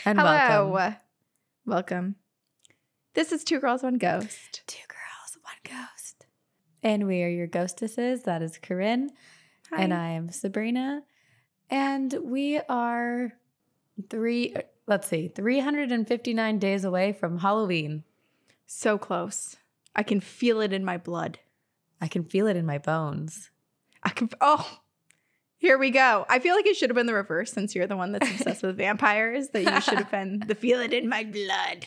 And Hello. Welcome. This is Two Girls, One Ghost. Two Girls, One Ghost. And we are your ghostesses. That is Corinne. Hi. And I am Sabrina. And we are 359 days away from Halloween. So close. I can feel it in my blood. I can feel it in my bones. Here we go. I feel like it should have been the reverse since you're the one that's obsessed with vampires, that you should have been the feel it in my blood.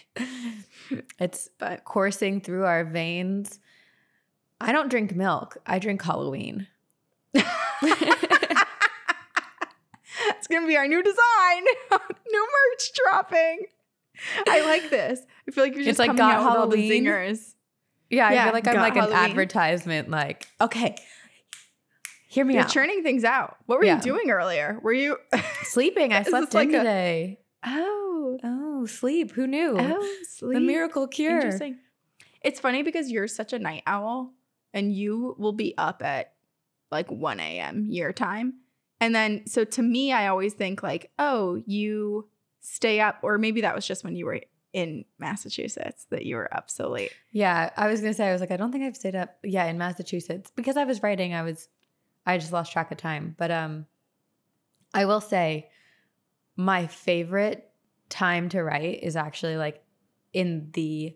It's coursing through our veins. I don't drink milk. I drink Halloween. It's going to be our new design. New merch dropping. I like this. I feel like you're just coming out with all the zingers. Yeah, I feel like I'm like Halloween. an advertisement. Like, okay, hear me You're out. churning things out. What were you doing earlier? Were you sleeping? I slept in today. Oh, sleep. Who knew? Oh, sleep. The miracle cure. Interesting. It's funny because you're such a night owl and you will be up at like 1 a.m. your time. And then, so to me, I always think like, oh, you stay up, or maybe that was just when you were in Massachusetts that you were up so late. Yeah, I was going to say, I was like, I don't think I've stayed up. Yeah, in Massachusetts. Because I was writing, I just lost track of time. But I will say my favorite time to write is actually like in the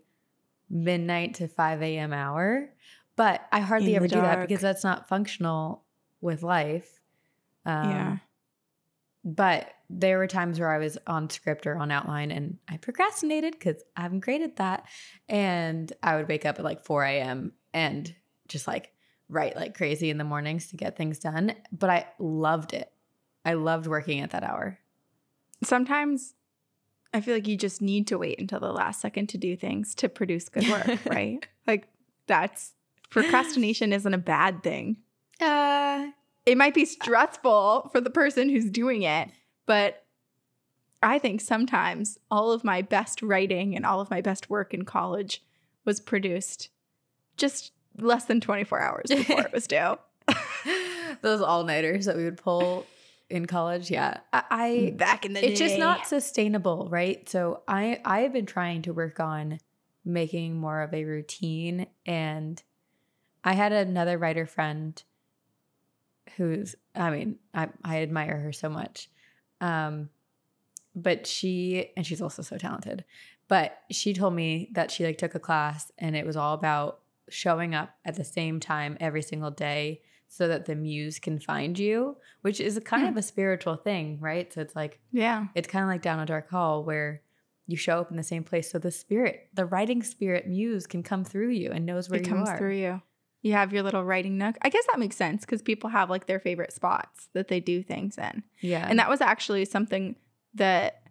midnight to 5 a.m. hour. But I hardly ever do that because that's not functional with life. Yeah. But there were times where I was on script or on outline and I procrastinated because I haven't graded that. And I would wake up at like 4 a.m. and just like write like crazy in the mornings to get things done. But I loved it. I loved working at that hour. Sometimes I feel like you just need to wait until the last second to do things to produce good work, right? Like procrastination isn't a bad thing. It might be stressful for the person who's doing it, but I think sometimes all of my best writing and all of my best work in college was produced just less than 24 hours before it was due. Those all-nighters that we would pull in college, yeah. Back in the day. It's just not sustainable, right? So I've been trying to work on making more of a routine, and I had another writer friend who's, I admire her so much. But she's also so talented. But she told me that she like took a class and it was all about showing up at the same time every single day so that the muse can find you, which is a kind of a spiritual thing, right? So it's like, it's kind of like Down a Dark Hall where you show up in the same place so the writing spirit muse can come through you and knows where you are. It comes through you. You have your little writing nook. I guess that makes sense because people have like their favorite spots that they do things in. Yeah. And that was actually something that,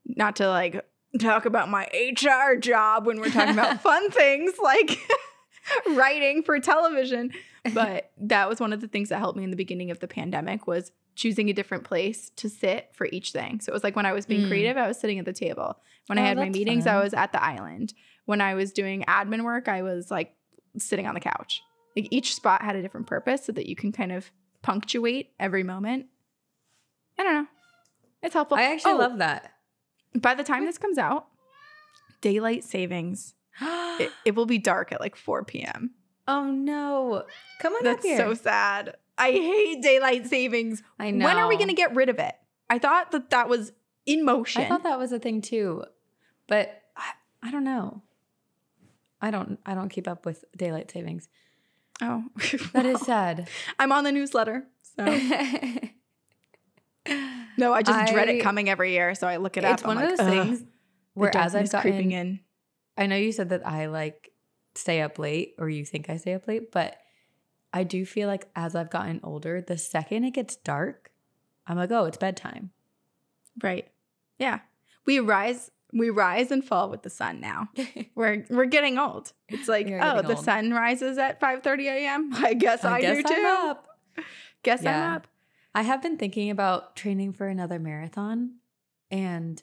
not to like talk about my HR job when we're talking about fun things like writing for television, but that was one of the things that helped me in the beginning of the pandemic was choosing a different place to sit for each thing. So it was like when I was being creative, I was sitting at the table. When I had my meetings, I was at the island. When I was doing admin work, I was like sitting on the couch. Like each spot had a different purpose so that you can kind of punctuate every moment. I don't know. It's helpful. I actually love that. By the time this comes out, daylight savings, it will be dark at like 4 p.m. Oh no. Come on That's up here. so sad. I hate daylight savings. I know. When are we going to get rid of it? I thought that was in motion. I thought that was a thing too. But I don't know. I don't keep up with daylight savings. Oh. That is sad. I'm on the newsletter. So no, I just dread it coming every year. So I look it up. It's one of those things where as I've gotten creeping in. I know you said that I like stay up late, or you think I stay up late, but I do feel like as I've gotten older, the second it gets dark, I'm like, oh, it's bedtime. Right. Yeah. We rise and fall with the sun now. We're getting old. It's like, the sun rises at 5:30 a.m. I guess I do too. I'm up. I'm up. I have been thinking about training for another marathon, and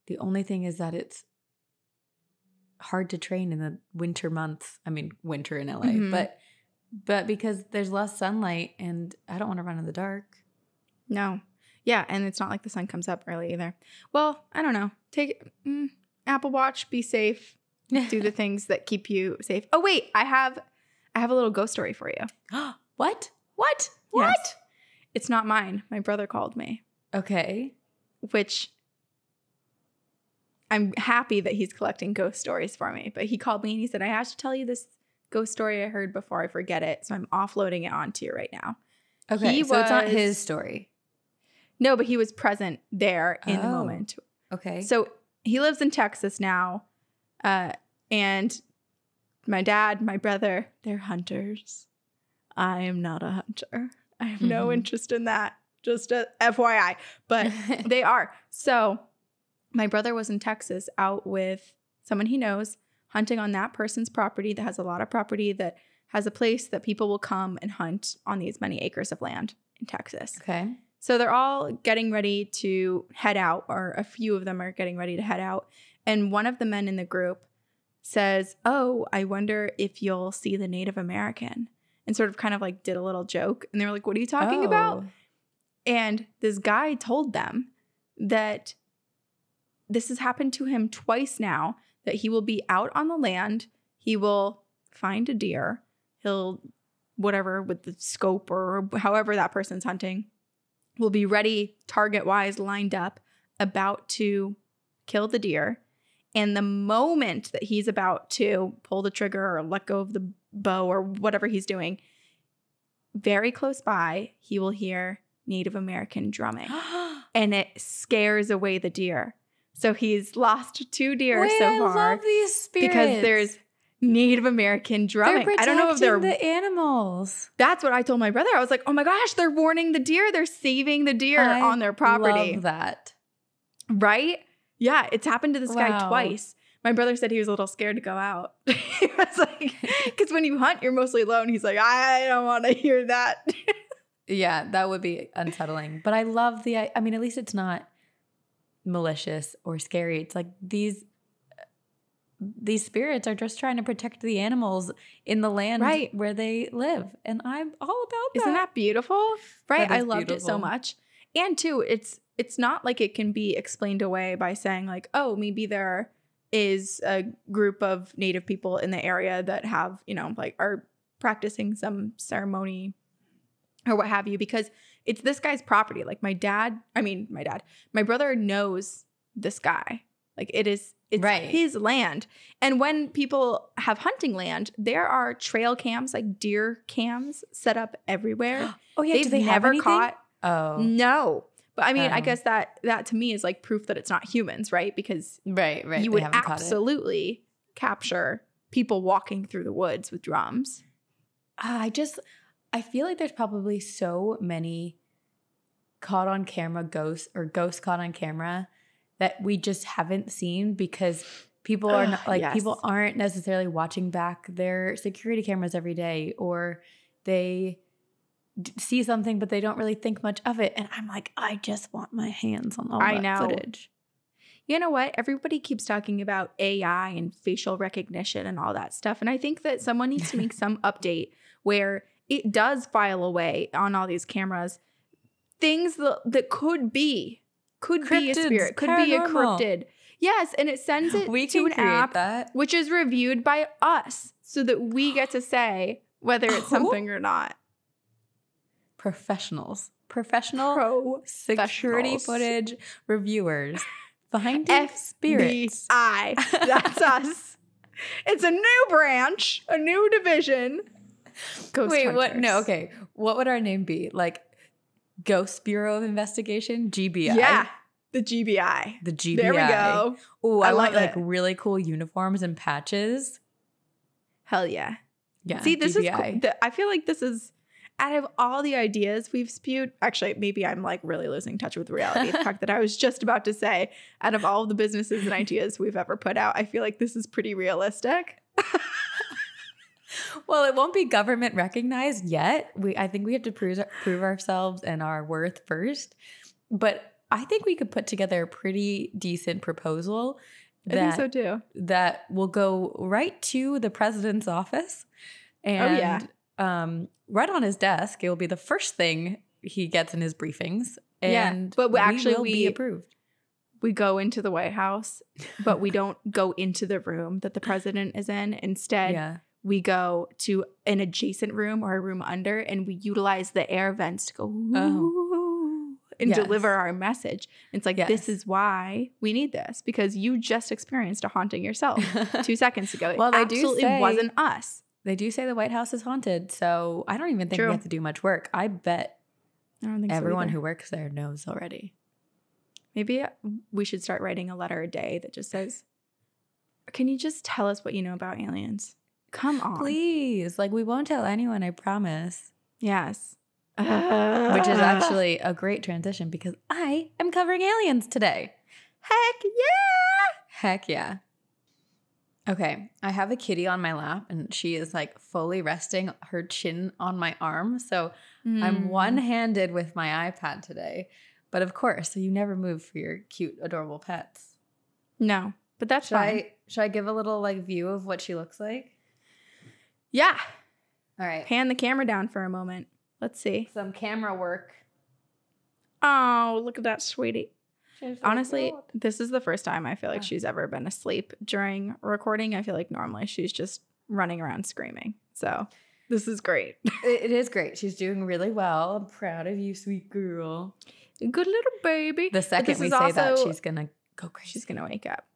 the only thing is that it's hard to train in the winter months. I mean, winter in LA, but because there's less sunlight and I don't want to run in the dark. No. Yeah, and it's not like the sun comes up early either. Well, I don't know. Take Apple Watch, be safe, do the things that keep you safe. Oh wait, I have a little ghost story for you. What? Yes. It's not mine. My brother called me. Okay. Which I'm happy that he's collecting ghost stories for me. But he called me and he said, I have to tell you this ghost story I heard before I forget it. So I'm offloading it onto you right now. Okay. So it's not his story. No, but he was present there in the moment. Okay. So he lives in Texas now. And my dad, my brother, they're hunters. I am not a hunter. I have no interest in that. Just a FYI. But they are. So my brother was in Texas out with someone he knows, hunting on that person's property that has a lot of property, that has a place that people will come and hunt on these many acres of land in Texas. Okay. So they're all getting ready to head out, or a few of them are getting ready to head out. And one of the men in the group says, oh, I wonder if you'll see the Native American. And sort of kind of like did a little joke. And they were like, what are you talking about? And this guy told them that this has happened to him twice now, that he will be out on the land. He will find a deer. He'll, whatever, with the scope or however that person's hunting, will be ready, target-wise, lined up, about to kill the deer. And the moment that he's about to pull the trigger or let go of the bow or whatever he's doing, very close by, he will hear Native American drumming. And it scares away the deer. So he's lost 2 deer so far. I love these spirits. Because there's Native American drumming. They're I don't know if they're the animals. That's what I told my brother. I was like, oh my gosh, they're warning the deer. They're saving the deer on their property. Love that. Right? Yeah, it's happened to this guy twice. My brother said he was a little scared to go out. He was like, because when you hunt, you're mostly alone. He's like, I don't want to hear that. Yeah, that would be unsettling. But I love I mean, at least it's not malicious or scary. It's like these spirits are just trying to protect the animals in the land where they live. And I'm all about that. Isn't that beautiful? Right? I loved it so beautiful. much. And too, it's not like it can be explained away by saying like, oh, maybe there is a group of Native people in the area that have, like are practicing some ceremony or what have you, because it's this guy's property. Like my brother knows this guy. Like it's his land. And when people have hunting land, there are trail cams, like deer cams set up everywhere. Oh yeah. Do they have anything? Caught. Oh No. But I mean, I guess that to me is like proof that it's not humans, right? Because right. You would absolutely capture people walking through the woods with drums. I feel like there's probably so many caught on camera ghosts or ghosts caught on camera that we just haven't seen because people are not people aren't necessarily watching back their security cameras every day, or they see something but they don't really think much of it. And I'm like, I just want my hands on all that footage. You know what? Everybody keeps talking about AI and facial recognition and all that stuff. And I think that someone needs to make some update where it does file away on all these cameras things that could be a spirit, could be a cryptid. Yes, and it sends it to an app which is reviewed by us so that we get to say whether it's something or not. Professional security footage reviewers finding spirits. FBI. That's us. It's a new branch, a new division. Ghost Wait, hunters. what? No, okay. What would our name be? Like Ghost Bureau of Investigation? GBI? Yeah, the GBI. The GBI. There we go. Oh, I want like really cool uniforms and patches. Hell yeah. Yeah. See, this GBI. is cool. I feel like this is, out of all the ideas we've spewed, actually, maybe I'm like really losing touch with reality. The fact that I was just about to say, out of all the businesses and ideas we've ever put out, I feel like this is pretty realistic. Well, it won't be government recognized yet. I think we have to prove ourselves and our worth first. But I think we could put together a pretty decent proposal. I think so too. That will go right to the president's office. And right on his desk, it will be the first thing he gets in his briefings. and but we will be approved. We go into the White House, but we don't go into the room that the president is in. Instead, we go to an adjacent room or a room under, and we utilize the air vents to go and deliver our message. It's like, this is why we need this, because you just experienced a haunting yourself 2 seconds ago. Well, it absolutely wasn't us. They do say the White House is haunted, so I don't even think we have to do much work. I bet everyone who works there knows already. Maybe we should start writing a letter a day that just says, can you just tell us what you know about aliens? Come on. Please. Like, we won't tell anyone, I promise. Yes. Which is actually a great transition because I am covering aliens today. Heck yeah. Heck yeah. Okay, I have a kitty on my lap and she is like fully resting her chin on my arm. So I'm one-handed with my iPad today. But of course, you never move for your cute, adorable pets. No, but that's fine. Should I give a little like view of what she looks like? Yeah. All right. Pan the camera down for a moment. Let's see. Some camera work. Oh, look at that sweetie. Honestly, this is the first time I feel like she's ever been asleep during recording. I feel like normally she's just running around screaming. So this is great. It is great. She's doing really well. I'm proud of you, sweet girl. Good little baby. The second we say that, she's going to go crazy. She's going to wake up.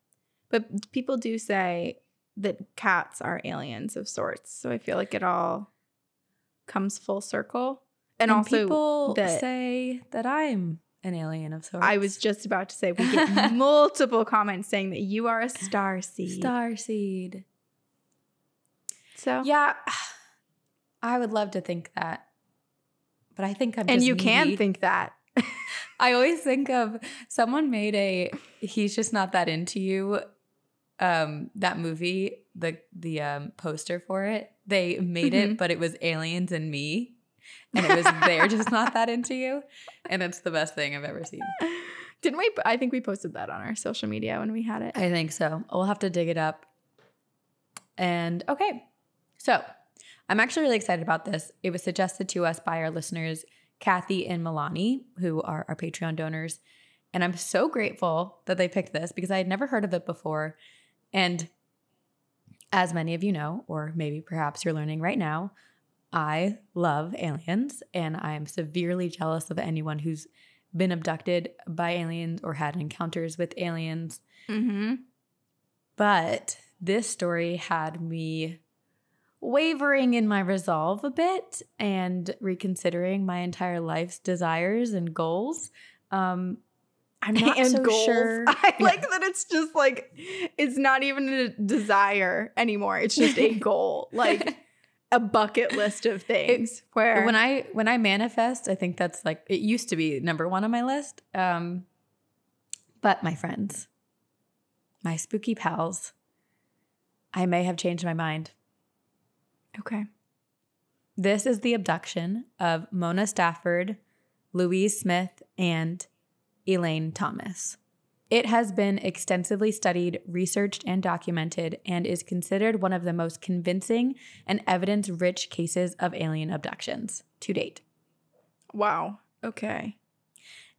But people do say that cats are aliens of sorts. So I feel like it all comes full circle. And also people say that I'm an alien of sorts. I was just about to say we get multiple comments saying that you are a starseed. Starseed. So yeah, I would love to think that. But I think I'm just And you needy. can think that. I always think of someone made a He's Just Not That Into You, that movie, the poster for it. They made it, but it was aliens and me. And it was They're Just Not That Into You. And it's the best thing I've ever seen. Didn't we? I think we posted that on our social media when we had it. I think so. We'll have to dig it up. And okay. So I'm actually really excited about this. It was suggested to us by our listeners, Kathy and Milani, who are our Patreon donors. And I'm so grateful that they picked this because I had never heard of it before. And as many of you know, or maybe perhaps you're learning right now, I love aliens and I'm severely jealous of anyone who's been abducted by aliens or had encounters with aliens. Mm-hmm. But this story had me wavering in my resolve a bit and reconsidering my entire life's desires and goals. I'm not and so goals. sure. I like that it's just like, it's not even a desire anymore. It's just a goal, like a bucket list of things. Where when I manifest, I think that's like, it used to be number one on my list. But my friends, my spooky pals, I may have changed my mind. Okay. This is the abduction of Mona Stafford, Louise Smith, and Elaine Thomas. It has been extensively studied, researched, and documented, and is considered one of the most convincing and evidence-rich cases of alien abductions to date. Wow. Okay.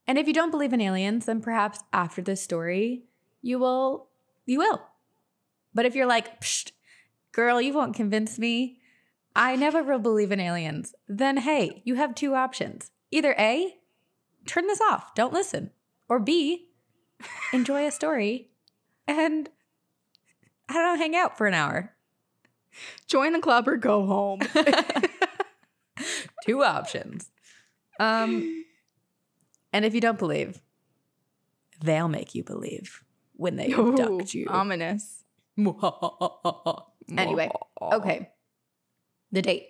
And if you don't believe in aliens, then perhaps after this story, you will. But if you're like, psh, girl, you won't convince me, I never will believe in aliens, then hey, you have two options. Either A, turn this off, don't listen. Or B, enjoy a story and, I don't know, hang out for an hour. Join the club or go home. Two options. And if you don't believe, they'll make you believe when they abduct you. Ominous. Anyway, okay. The date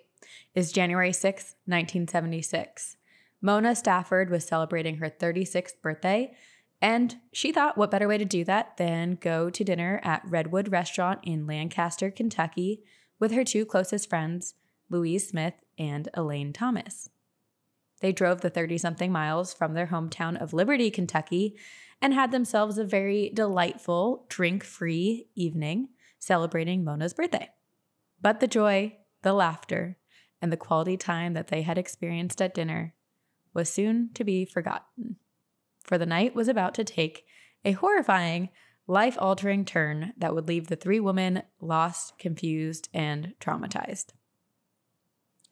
is January 6th, 1976. Mona Stafford was celebrating her 36th birthday, and she thought what better way to do that than go to dinner at Redwood Restaurant in Lancaster, Kentucky, with her two closest friends, Louise Smith and Elaine Thomas. They drove the 30-something miles from their hometown of Liberty, Kentucky, and had themselves a very delightful, drink-free evening celebrating Mona's birthday. But the joy, the laughter, and the quality time that they had experienced at dinner was soon to be forgotten. for the night was about to take a horrifying, life-altering turn that would leave the three women lost, confused, and traumatized.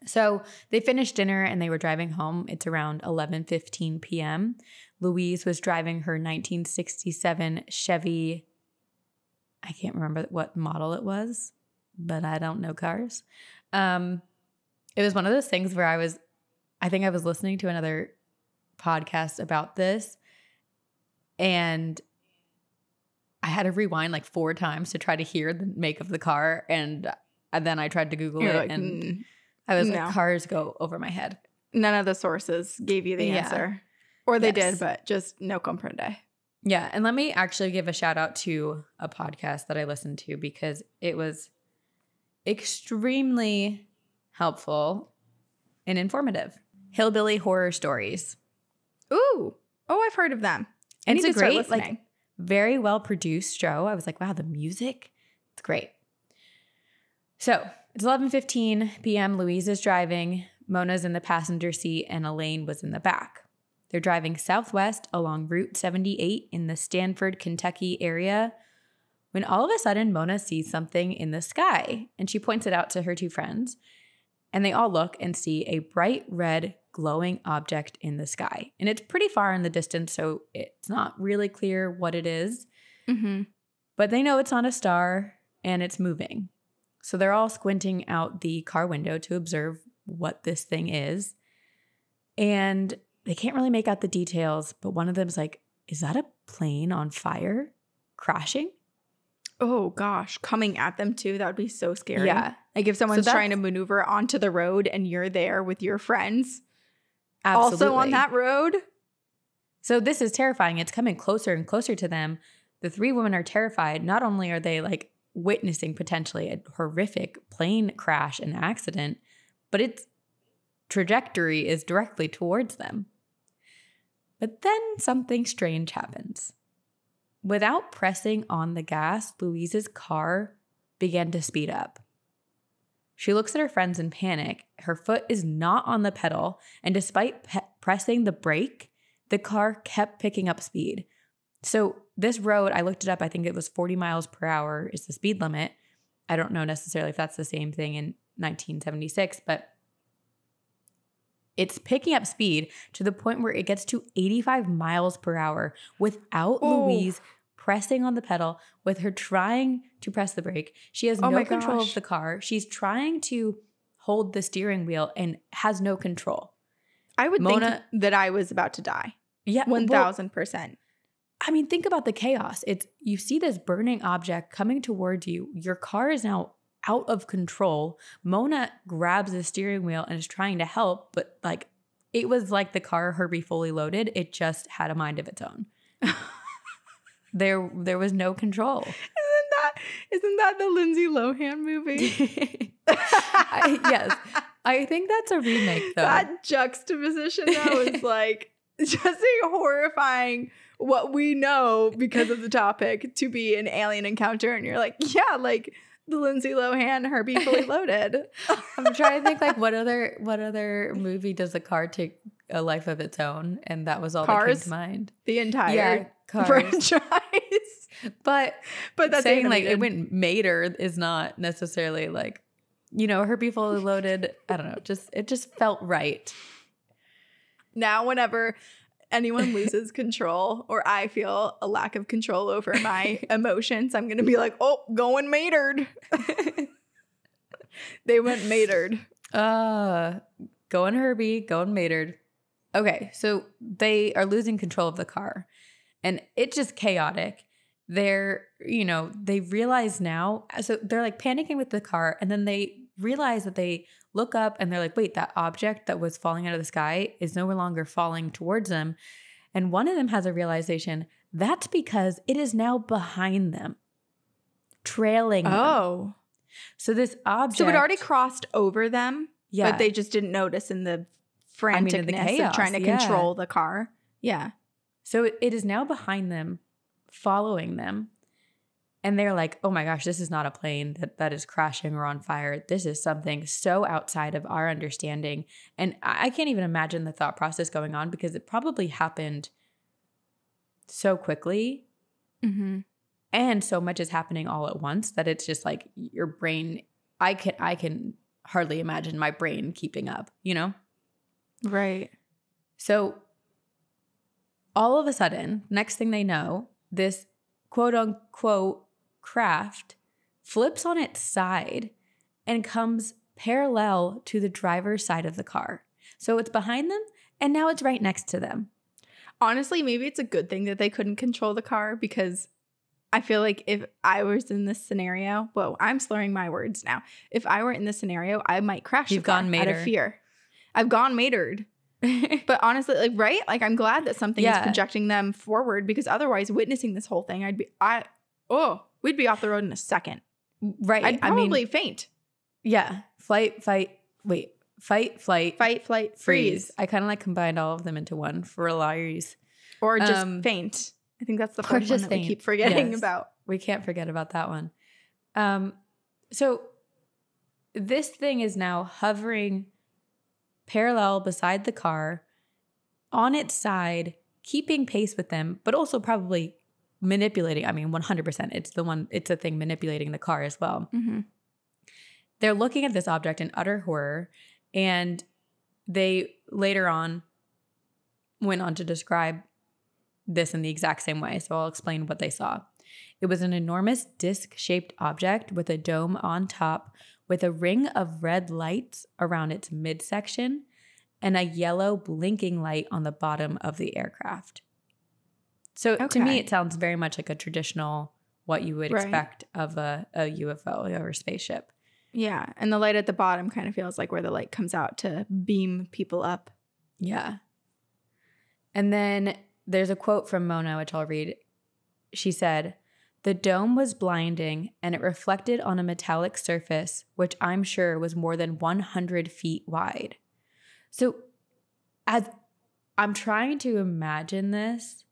So they finished dinner and they were driving home. It's around 11:15 p.m. Louise was driving her 1967 Chevy. I can't remember what model it was, but I don't know cars. It was one of those things where I think I was listening to another podcast about this, and I had to rewind like 4 times to try to hear the make of the car, and then I tried to Google it, like, and I was like, cars go over my head. None of the sources gave you the answer. Or they did, but just no comprende. Yeah, and let me actually give a shout out to a podcast that I listened to because it was extremely helpful and informative. Hillbilly Horror Stories. Ooh. Oh, I've heard of them. It's a great, like, very well produced show. I was like, wow, the music, it's great. So it's 11:15 p.m. Louise is driving. Mona's in the passenger seat and Elaine was in the back. They're driving southwest along Route 78 in the Stanford, Kentucky area when all of a sudden Mona sees something in the sky and she points it out to her 2 friends, and they all look and see a bright red glowing object in the sky. And it's pretty far in the distance, so it's not really clear what it is. Mm-hmm. But they know it's not a star and it's moving. So they're all squinting out the car window to observe what this thing is. And they can't really make out the details, but one of them's like, is that a plane on fire crashing? Oh, gosh. Coming at them, too. That would be so scary. Yeah. Like if someone's trying to maneuver onto the road and you're there with your friends. Absolutely. Also on that road. So this is terrifying. It's coming closer and closer to them. The 3 women are terrified. Not only are they like witnessing potentially a horrific plane crash and accident, but its trajectory is directly towards them. But then something strange happens. Without pressing on the gas, Louise's car began to speed up. She looks at her friends in panic. Her foot is not on the pedal, and despite pressing the brake, the car kept picking up speed. So this road, I looked it up, I think it was 40 miles per hour is the speed limit. I don't know necessarily if that's the same thing in 1976, but it's picking up speed to the point where it gets to 85 miles per hour without Louise pressing on the pedal, with her trying to press the brake. She has no control of the car. She's trying to hold the steering wheel and has no control. I would think that I was about to die. Yeah. 1,000%. I mean, think about the chaos. You see this burning object coming towards you. Your car is now out of control. Mona grabs the steering wheel and is trying to help, but like it was like the car Herbie Fully Loaded. It just had a mind of its own. There was no control. Isn't that the Lindsay Lohan movie? Yes. I think that's a remake though. That juxtaposition though is like just a horrifying what we know because of the topic to be an alien encounter, and you're like, yeah, like the Lindsay Lohan Herbie Fully Loaded. I'm trying to think like what other movie does a car take a life of its own, and that was all that came to mind. The entire franchise. But that's saying like it went Mater is not necessarily like, you know, Herbie Fully Loaded. I don't know. It just felt right. Now, whenever anyone loses control or I feel a lack of control over my emotions, I'm going to be like, oh, going Matered. They went Matered. Going Herbie, going Matered. Okay, so they are losing control of the car and it's just chaotic. They realize now, so they're like panicking with the car, and then they realize that they look up and they're like, wait, that object that was falling out of the sky is no longer falling towards them. And one of them has a realization that's because it is now behind them, trailing them. Oh. So this object. So it already crossed over them, but they just didn't notice in the franticness of trying to control the car. Yeah. So it is now behind them, following them. And they're like, oh my gosh, this is not a plane that is crashing or on fire. This is something so outside of our understanding. And I can't even imagine the thought process going on because it probably happened so quickly. Mm-hmm. And so much is happening all at once that it's just like your brain, I can hardly imagine my brain keeping up, you know? Right. So all of a sudden, next thing they know, this quote unquote craft flips on its side and comes parallel to the driver's side of the car. So it's behind them and now it's right next to them. Honestly, maybe it's a good thing that they couldn't control the car, because I feel like if I was in this scenario, well, I'm slurring my words now. If I were in this scenario, I might crash You've the car gone out of Mater. fear. I've gone Matered. But honestly, like, right? Like, I'm glad that something is projecting them forward, because otherwise, witnessing this whole thing, we'd be off the road in a second. Right. I'd probably faint. Yeah. Fight, flight, freeze. I kind of like combined all of them into one for Louise. Or just faint. I think that's the first one that we keep forgetting about. We can't forget about that one. So this thing is now hovering parallel beside the car, on its side, keeping pace with them, but also probably manipulating. I mean, 100%. It's a thing manipulating the car as well. Mm-hmm. They're looking at this object in utter horror, and they later on went on to describe this in the exact same way. So I'll explain what they saw. It was an enormous disc-shaped object with a dome on top, with a ring of red lights around its midsection and a yellow blinking light on the bottom of the aircraft. So to me, it sounds very much like a traditional, what you would expect of a UFO or a spaceship. Yeah. And the light at the bottom kind of feels like where the light comes out to beam people up. Yeah. And then there's a quote from Mona, which I'll read. She said, "The dome was blinding, and it reflected on a metallic surface, which I'm sure was more than 100 feet wide." So as I'm trying to imagine this,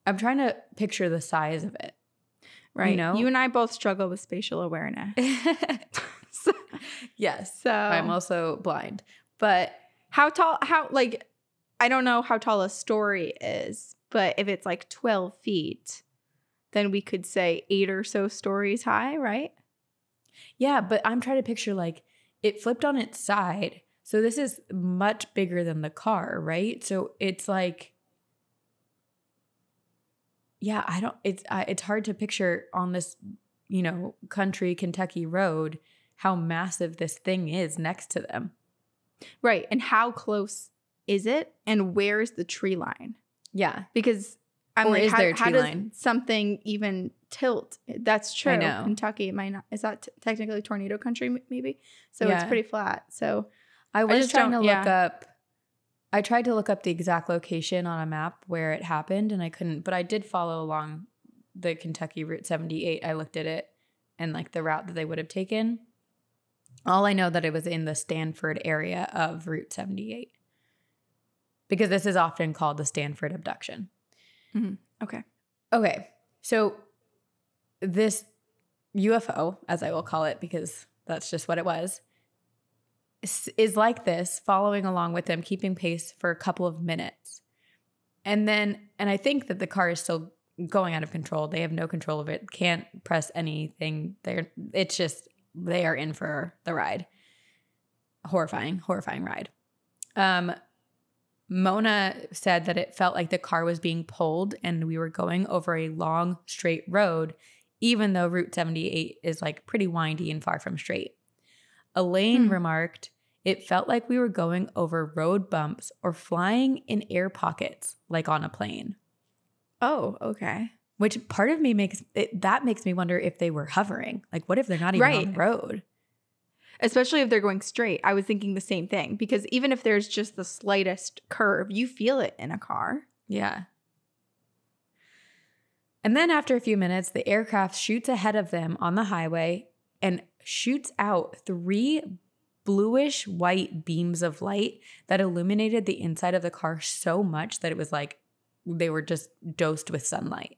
I'm trying to picture the size of it. Right. You know? You and I both struggle with spatial awareness. Yes. So I'm also blind. But I don't know how tall a story is, but if it's like 12 feet, then we could say 8 or so stories high, right? Yeah, but I'm trying to picture like it flipped on its side. So this is much bigger than the car, right? So it's like, yeah, it's hard to picture on this, country Kentucky road how massive this thing is next to them. Right. And how close is it? And where's the tree line? Yeah. Because is there a tree line? Does something even tilt? That's true. I know. Kentucky, it might not. Is that technically tornado country maybe? So it's pretty flat. So I tried to look up the exact location on a map where it happened, and I couldn't, but I did follow along the Kentucky Route 78. I looked at it and like the route that they would have taken. All I know that it was in the Stanford area of Route 78, because this is often called the Stanford abduction. Mm-hmm. Okay. So this UFO, as I will call it, because that's just what it was, is like this, following along with them, keeping pace for a couple of minutes. And I think that the car is still going out of control. They have no control of it, can't press anything. They are in for the ride. Horrifying ride. Mona said that it felt like the car was being pulled and we were going over a long, straight road, even though Route 78 is like pretty windy and far from straight. Elaine remarked, "It felt like we were going over road bumps or flying in air pockets, like on a plane." Oh, okay. Which part of me makes me wonder if they were hovering. Like, what if they're not even on the road? Especially if they're going straight. I was thinking the same thing, because even if there's just the slightest curve, you feel it in a car. Yeah. And then after a few minutes, the aircraft shoots ahead of them on the highway and shoots out 3 bluish white beams of light that illuminated the inside of the car so much that it was like they were just dosed with sunlight.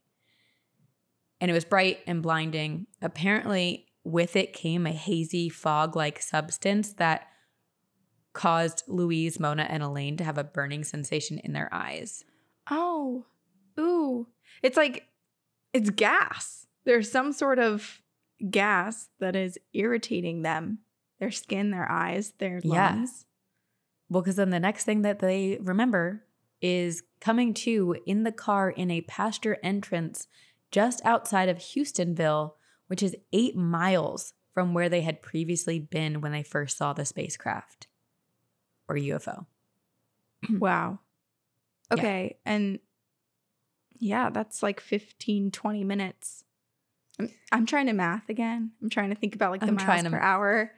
And it was bright and blinding. Apparently, with it came a hazy fog-like substance that caused Louise, Mona, and Elaine to have a burning sensation in their eyes. Oh. Ooh. It's like, it's gas. There's some sort of gas that is irritating them. Their skin, their eyes, their lungs. Well, because then the next thing that they remember is coming to in the car in a pasture entrance just outside of Houstonville, which is 8 miles from where they had previously been when they first saw the spacecraft or UFO. Wow. Okay. Yeah. And yeah, that's like 15, 20 minutes. I'm trying to math again. I'm trying to think about like the miles per hour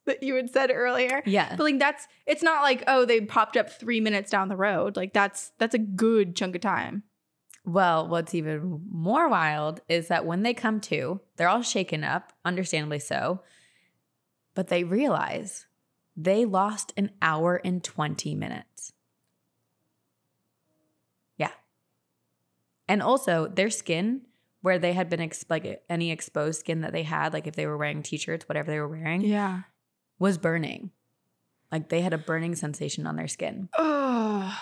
that you had said earlier. Yeah. But like it's not like, oh, they popped up 3 minutes down the road. Like that's a good chunk of time. Well, what's even more wild is that when they come to, they're all shaken up, understandably so, but they realize they lost an hour and 20 minutes. Yeah. And also their skin, where they had been like any exposed skin that they had, like if they were wearing t-shirts, whatever they were wearing, yeah, was burning. Like they had a burning sensation on their skin. Oh.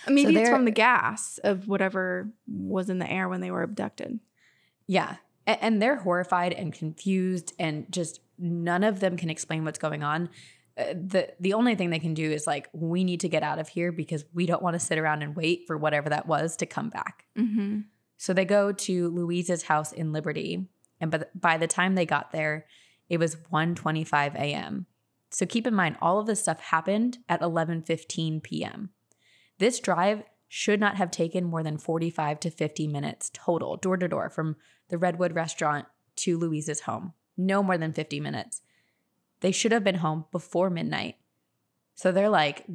Maybe so it's from the gas of whatever was in the air when they were abducted. Yeah. And they're horrified and confused and just none of them can explain what's going on. The only thing they can do is like, we need to get out of here because we don't want to sit around and wait for whatever that was to come back. Mm-hmm. So they go to Louise's house in Liberty. And by the time they got there, it was 1:25 a.m. So keep in mind, all of this stuff happened at 11:15 p.m. This drive should not have taken more than 45 to 50 minutes total, door to door, from the Redwood restaurant to Louise's home. No more than 50 minutes. They should have been home before midnight. So they're like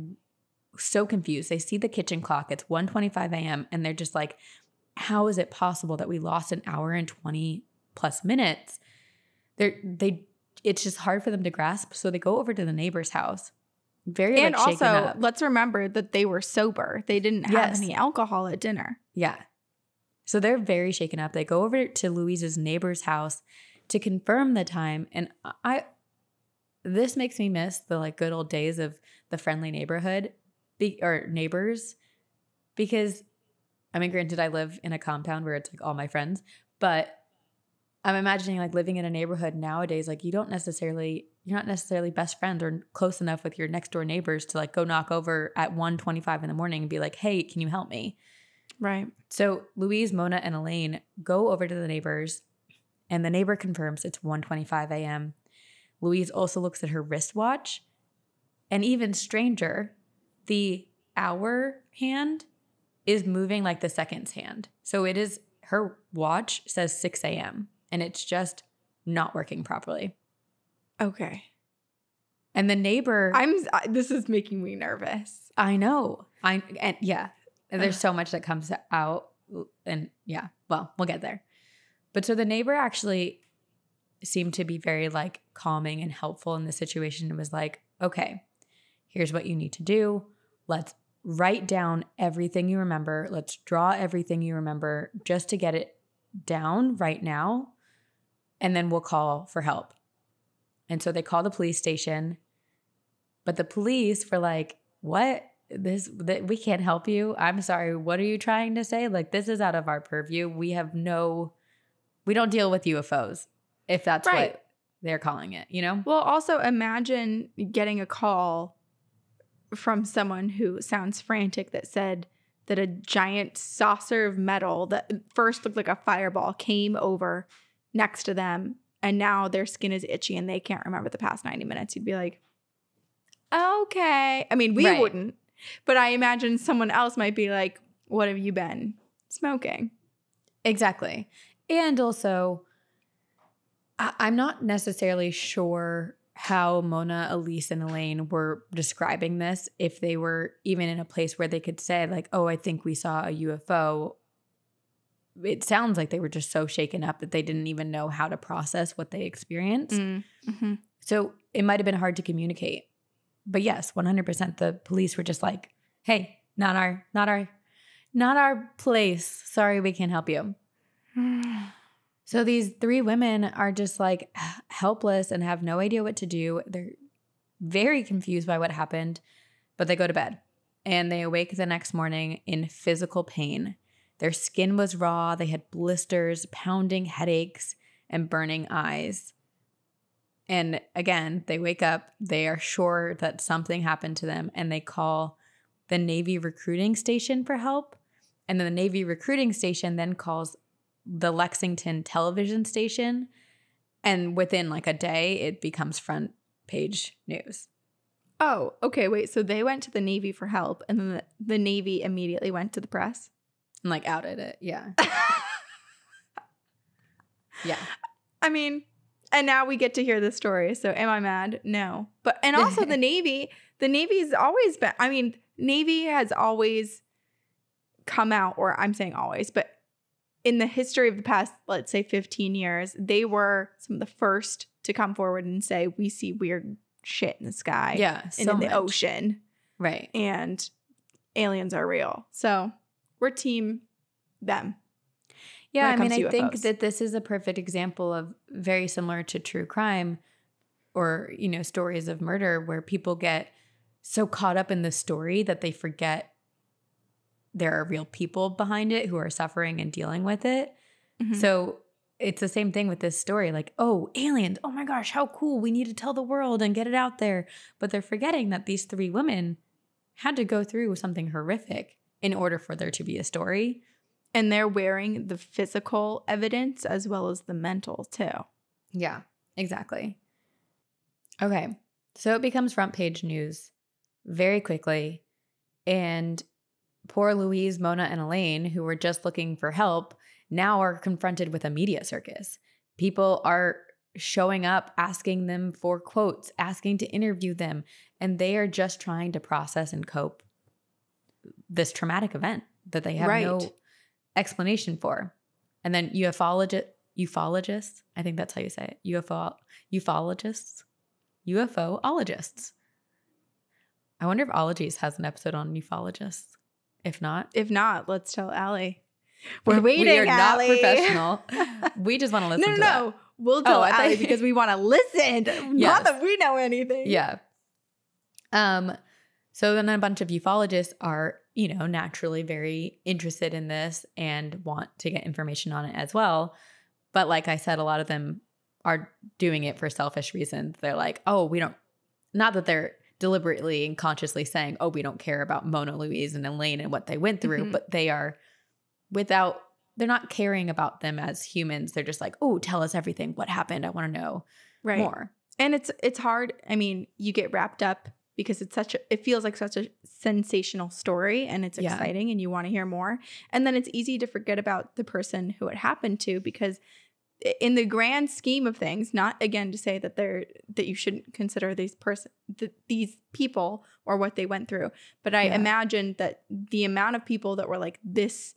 so confused. They see the kitchen clock. It's 1:25 a.m. and they're just like, how is it possible that we lost an hour and 20 plus minutes? It's just hard for them to grasp. So they go over to the neighbor's house. And also, let's remember that they were sober. They didn't have any alcohol at dinner. Yeah. So they're very shaken up. They go over to Louise's neighbor's house to confirm the time. And this makes me miss the like good old days of the friendly neighborhood or neighbors, because I mean, granted, I live in a compound where it's like all my friends, but I'm imagining like living in a neighborhood nowadays, like you're not necessarily best friends or close enough with your next door neighbors to like go knock over at 1:25 in the morning and be like, hey, can you help me? Right. So Louise, Mona, and Elaine go over to the neighbors and the neighbor confirms it's 1:25 a.m. Louise also looks at her wristwatch, and even stranger, the hour hand is moving like the seconds hand. So it is, her watch says 6 a.m. and it's just not working properly. Okay. And the neighbor, this is making me nervous. I know. And there's so much that comes out, and yeah, well, we'll get there. But so the neighbor actually seemed to be very like calming and helpful in the situation and was like, okay, here's what you need to do. Let's write down everything you remember. Let's draw everything you remember just to get it down right now. And then we'll call for help. And so they call the police station, but the police were like, what? We can't help you. I'm sorry. What are you trying to say? Like, this is out of our purview. We don't deal with UFOs, if that's right. What they're calling it, you know? Well, also imagine getting a call from someone who sounds frantic that said that a giant saucer of metal that first looked like a fireball came over next to them, and now their skin is itchy and they can't remember the past 90 minutes. You'd be like, okay. I mean, we wouldn't, but I imagine someone else might be like, what have you been smoking? Exactly. And also, I'm not necessarily sure how Mona, Elise, and Elaine were describing this, if they were even in a place where they could say like, oh, I think we saw a UFO. It sounds like they were just so shaken up that they didn't even know how to process what they experienced. Mm-hmm. So it might have been hard to communicate. But yes, 100%, the police were just like, hey, not our place. Sorry, we can't help you. So these 3 women are just like helpless and have no idea what to do. They're very confused by what happened, but they go to bed and they awake the next morning in physical pain. Their skin was raw. They had blisters, pounding headaches, and burning eyes. And again, they wake up. They are sure that something happened to them, and they call the Navy recruiting station for help. And then the Navy recruiting station then calls the Lexington television station. And within like a day, it becomes front page news. Oh, okay. Wait. So they went to the Navy for help, and then the Navy immediately went to the press? And like outed it. Yeah. Yeah. I mean, and now we get to hear the story. So am I mad? No. But, and also the Navy's always been, I mean, Navy has always come out, or I'm saying always, but in the history of the past, let's say 15 years, they were some of the first to come forward and say, we see weird shit in the sky. Yeah. And in the ocean. Right. And aliens are real. So we're team them. Yeah, I mean, I think that this is a perfect example of very similar to true crime or, you know, stories of murder where people get so caught up in the story that they forget there are real people behind it who are suffering and dealing with it. Mm-hmm. So it's the same thing with this story. Like, oh, aliens. Oh my gosh, how cool. We need to tell the world and get it out there. But they're forgetting that these 3 women had to go through something horrific in order for there to be a story. And they're wearing the physical evidence as well as the mental too. Yeah, exactly. Okay, so it becomes front page news very quickly. And poor Louise, Mona, and Elaine, who were just looking for help, now are confronted with a media circus. People are showing up, asking them for quotes, asking to interview them, and they are just trying to process and cope this traumatic event that they have no explanation for. And then ufologists, I think that's how you say it, ufologists. I wonder if Ologies has an episode on ufologists. If not, let's tell Allie. We're waiting, We are Allie. not professional. We just want to listen to that. No. We'll tell Allie because we want to listen. Yes. Not that we know anything. Yeah. So then a bunch of ufologists are, you know, naturally very interested in this and want to get information on it as well. But like I said, a lot of them are doing it for selfish reasons. They're like, oh, we don't, not that they're deliberately and consciously saying, oh, we don't care about Mona, Louise, and Elaine and what they went through, mm-hmm. but they are they're not caring about them as humans. They're just like, oh, tell us everything. What happened? I want to know more. And it's hard. I mean, you get wrapped up because it feels like such a sensational story and it's exciting and you want to hear more. And then it's easy to forget about the person who it happened to because in the grand scheme of things, not again to say that you shouldn't consider these people or what they went through, but I imagine that the amount of people that were like, this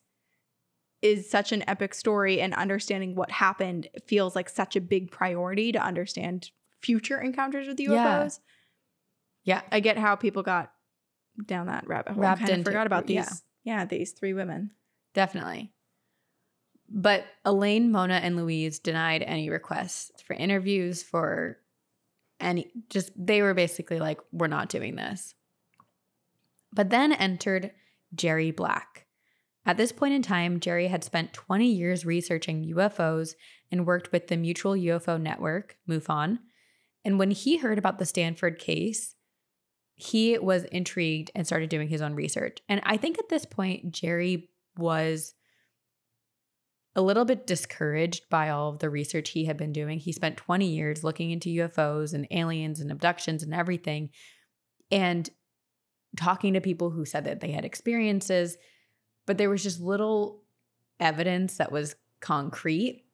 is such an epic story and understanding what happened feels like such a big priority to understand future encounters with UFOs. Yeah. I get how people got down that rabbit hole. I kind of forgot about these. Yeah, these 3 women. Definitely. But Elaine, Mona, and Louise denied any requests for interviews for they were basically like, we're not doing this. But then entered Jerry Black. At this point in time, Jerry had spent 20 years researching UFOs and worked with the Mutual UFO Network, MUFON. And when he heard about the Stanford case, he was intrigued and started doing his own research. And I think at this point, Jerry was a little bit discouraged by all of the research he had been doing. He spent 20 years looking into UFOs and aliens and abductions and everything and talking to people who said that they had experiences, but there was just little evidence that was concrete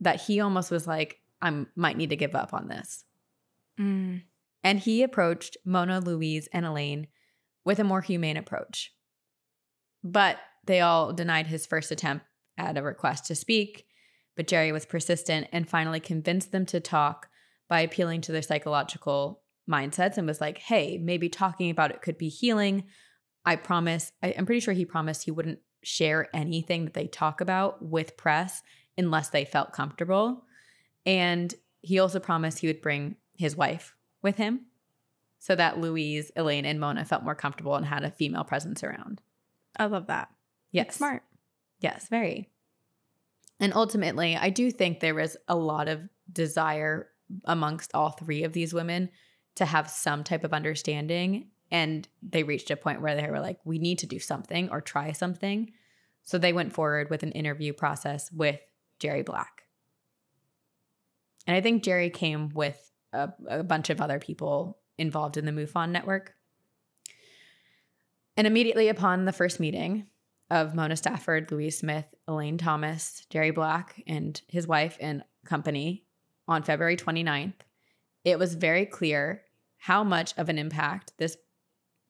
that he almost was like, I might need to give up on this. Mm. And he approached Mona, Louise, and Elaine with a more humane approach. But they all denied his first attempt at a request to speak, but Jerry was persistent and finally convinced them to talk by appealing to their psychological mindsets and was like, hey, maybe talking about it could be healing. I promise. I'm pretty sure he promised he wouldn't share anything that they talk about with press unless they felt comfortable. And he also promised he would bring his wife with him so that Louise, Elaine, and Mona felt more comfortable and had a female presence around. I love that. Yes. It's smart. Yes, very. And ultimately, I do think there was a lot of desire amongst all three of these women to have some type of understanding. And they reached a point where they were like, we need to do something or try something. So they went forward with an interview process with Jerry Black. And I think Jerry came with a bunch of other people involved in the MUFON network. And immediately upon the first meeting of Mona Stafford, Louise Smith, Elaine Thomas, Jerry Black, and his wife and company on February 29th, it was very clear how much of an impact this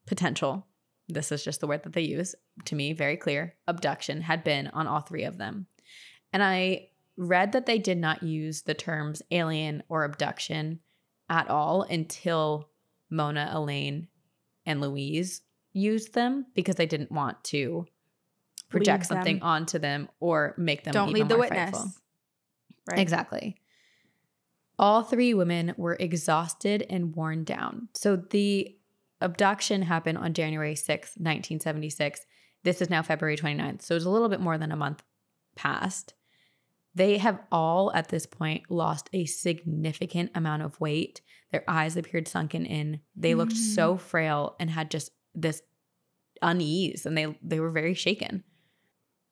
potential, this is just the word that they use, to me, very clear, abduction had been on all three of them. And I read that they did not use the terms alien or abduction at all until Mona, Elaine, and Louise used them because they didn't want to project something onto them or make them don't even lead the more witness. frightful. Right. Exactly. All three women were exhausted and worn down. So the abduction happened on January 6th, 1976. This is now February 29th. So it's a little bit more than a month past. They have all at this point lost a significant amount of weight. Their eyes appeared sunken in. They looked so frail and had just this unease, and they were very shaken.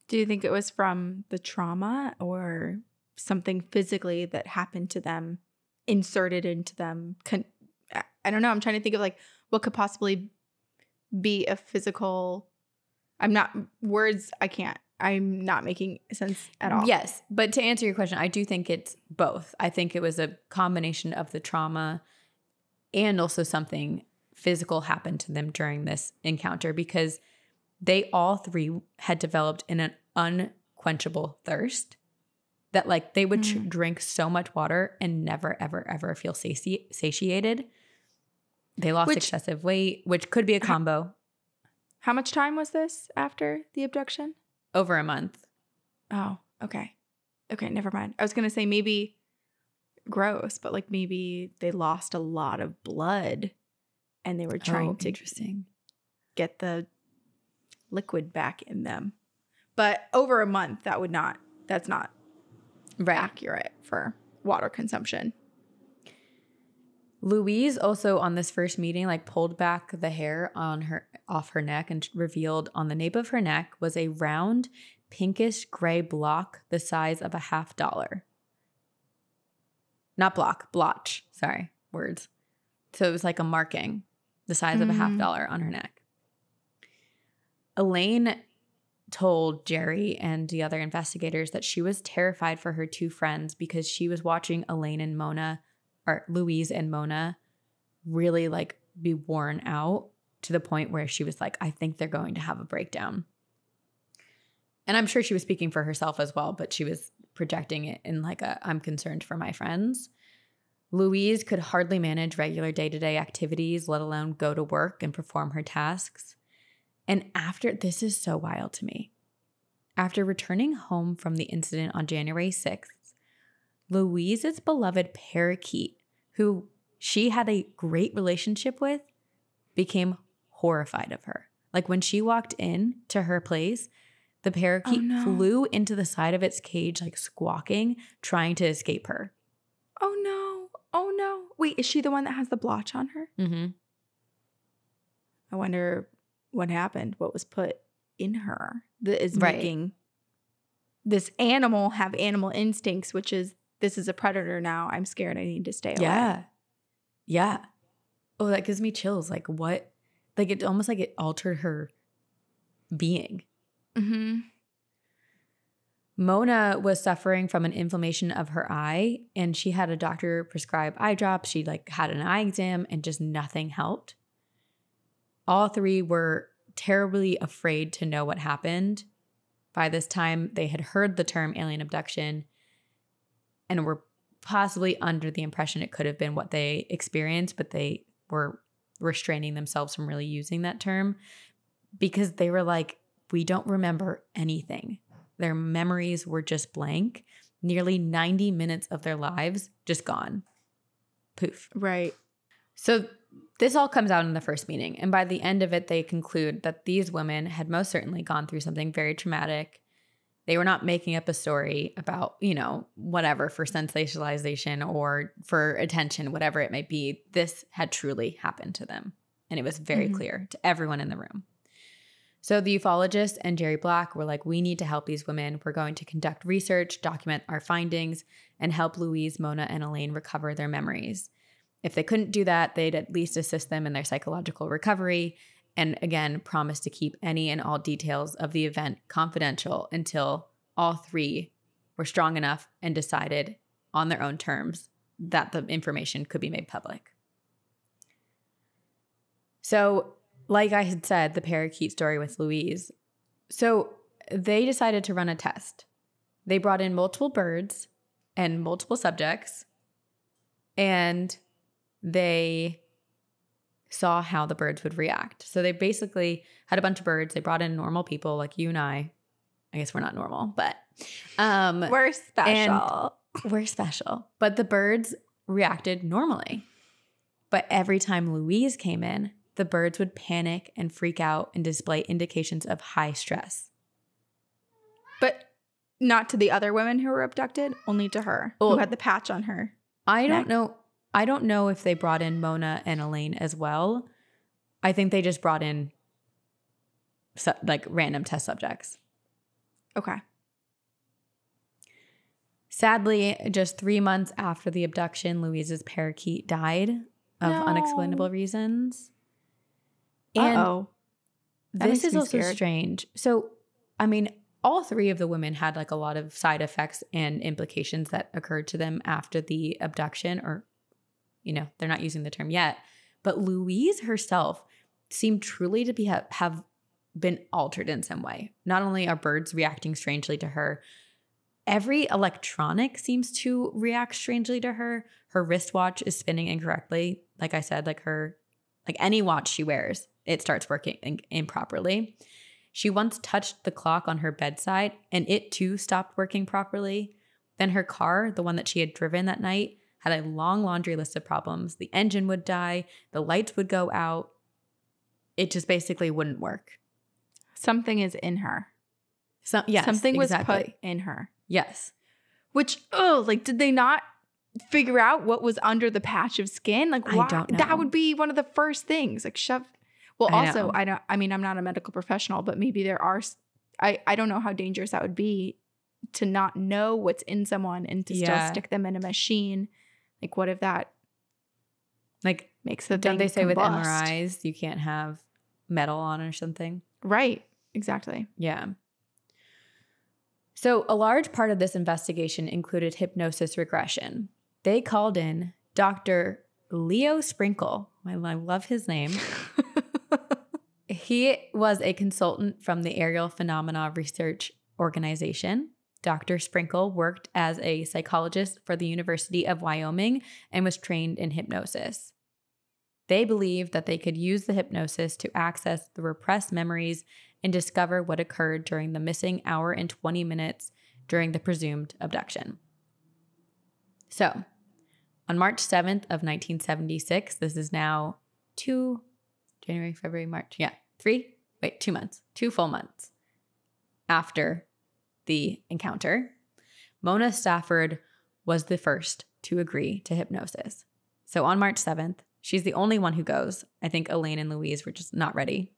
Do you think it was from the trauma or something physically that happened to them, inserted into them? I don't know. I'm trying to think of like what could possibly be a physical. I'm not making sense at all. Yes. But to answer your question, I do think it's both. I think it was a combination of the trauma and also something physical happened to them during this encounter, because they all three had developed an unquenchable thirst that like they would drink so much water and never, ever, ever feel satiated. They lost excessive weight, which could be a combo. How much time was this after the abduction? Over a month. Oh, okay. Okay, never mind. I was going to say maybe gross, but like maybe they lost a lot of blood and they were trying to get the liquid back in them. But over a month, that's not accurate for water consumption. Louise also on this first meeting like pulled back the hair off her neck and revealed on the nape of her neck was a round pinkish gray block the size of a $50. Not block, blotch. Sorry, words. So it was like a marking the size of a $50 on her neck. Elaine told Jerry and the other investigators that she was terrified for her two friends because she was watching Louise and Mona really like be worn out to the point where she was like, I think they're going to have a breakdown. And I'm sure she was speaking for herself as well, but she was projecting it in like I'm concerned for my friends. Louise could hardly manage regular day-to-day activities, let alone go to work and perform her tasks. And this is so wild to me. After returning home from the incident on January 6th, Louise's beloved parakeet, who she had a great relationship with, became horrified of her. Like when she walked in to her place, the parakeet flew into the side of its cage, like squawking, trying to escape her. Oh no. Oh no. Wait, is she the one that has the blotch on her? Mm-hmm. I wonder what happened, what was put in her that is making this animal have animal instincts, which is, this is a predator now. I'm scared. I need to stay away. Yeah. Yeah. Oh, that gives me chills. Like what? Like it almost like it altered her being. Mm-hmm. Mona was suffering from an inflammation of her eye, and she had a doctor prescribe eye drops. She like had an eye exam and just nothing helped. All three were terribly afraid to know what happened. By this time, they had heard the term alien abduction and were possibly under the impression it could have been what they experienced, but they were restraining themselves from really using that term because they were like, we don't remember anything. Their memories were just blank. Nearly 90 minutes of their lives just gone. Poof. Right. So this all comes out in the first meeting. And by the end of it, they conclude that these women had most certainly gone through something very traumatic They were not making up a story about, you know, whatever for sensationalization or for attention, whatever it might be. This had truly happened to them. And it was very clear to everyone in the room. So the ufologist and Jerry Black were like, we need to help these women. We're going to conduct research, document our findings, and help Louise, Mona, and Elaine recover their memories. If they couldn't do that, they'd at least assist them in their psychological recovery. And again, promise to keep any and all details of the event confidential until all three were strong enough and decided on their own terms that the information could be made public. So, like I had said, the parakeet story with Louise. So they decided to run a test. They brought in multiple birds and multiple subjects, and they saw how the birds would react. So they basically had a bunch of birds. They brought in normal people like you and I. I guess we're not normal, but we're special. We're special. But the birds reacted normally. But every time Louise came in, the birds would panic and freak out and display indications of high stress. But not to the other women who were abducted, only to her, who had the patch on her. I don't know. I don't know if they brought in Mona and Elaine as well. I think they just brought in like random test subjects. Okay. Sadly, just 3 months after the abduction, Louise's parakeet died of unexplainable reasons. And this is also strange. So, I mean, all three of the women had like a lot of side effects and implications that occurred to them after the abduction, or, you know, they're not using the term yet. But Louise herself seemed truly to have been altered in some way. Not only are birds reacting strangely to her, every electronic seems to react strangely to her. Her wristwatch is spinning incorrectly. Like I said, like any watch she wears, it starts working improperly. She once touched the clock on her bedside and it too stopped working properly. Then her car, the one that she had driven that night, had a long laundry list of problems. The engine would die. The lights would go out. It just basically wouldn't work. Something is in her. Yes, something was put in her. Yes. Which, like, did they not figure out what was under the patch of skin? Like, why? I don't know. That would be one of the first things. Like, shove. Well, also, I mean, I'm not a medical professional, but maybe there are. I don't know how dangerous that would be to not know what's in someone and to still stick them in a machine. Like, what if that, like, makes the don't thing they say combust? with MRIs you can't have metal on or something? Right. Exactly. Yeah. So a large part of this investigation included hypnosis regression. They called in Dr. Leo Sprinkle. I love his name. He was a consultant from the Aerial Phenomena Research Organization. Dr. Sprinkle worked as a psychologist for the University of Wyoming and was trained in hypnosis. They believed that they could use the hypnosis to access the repressed memories and discover what occurred during the missing hour and 20 minutes during the presumed abduction. So, on March 7th of 1976, this is now 2 months, 2 full months after the encounter, Mona Stafford was the first to agree to hypnosis. So on March 7th, she's the only one who goes. I think Elaine and Louise were just not ready.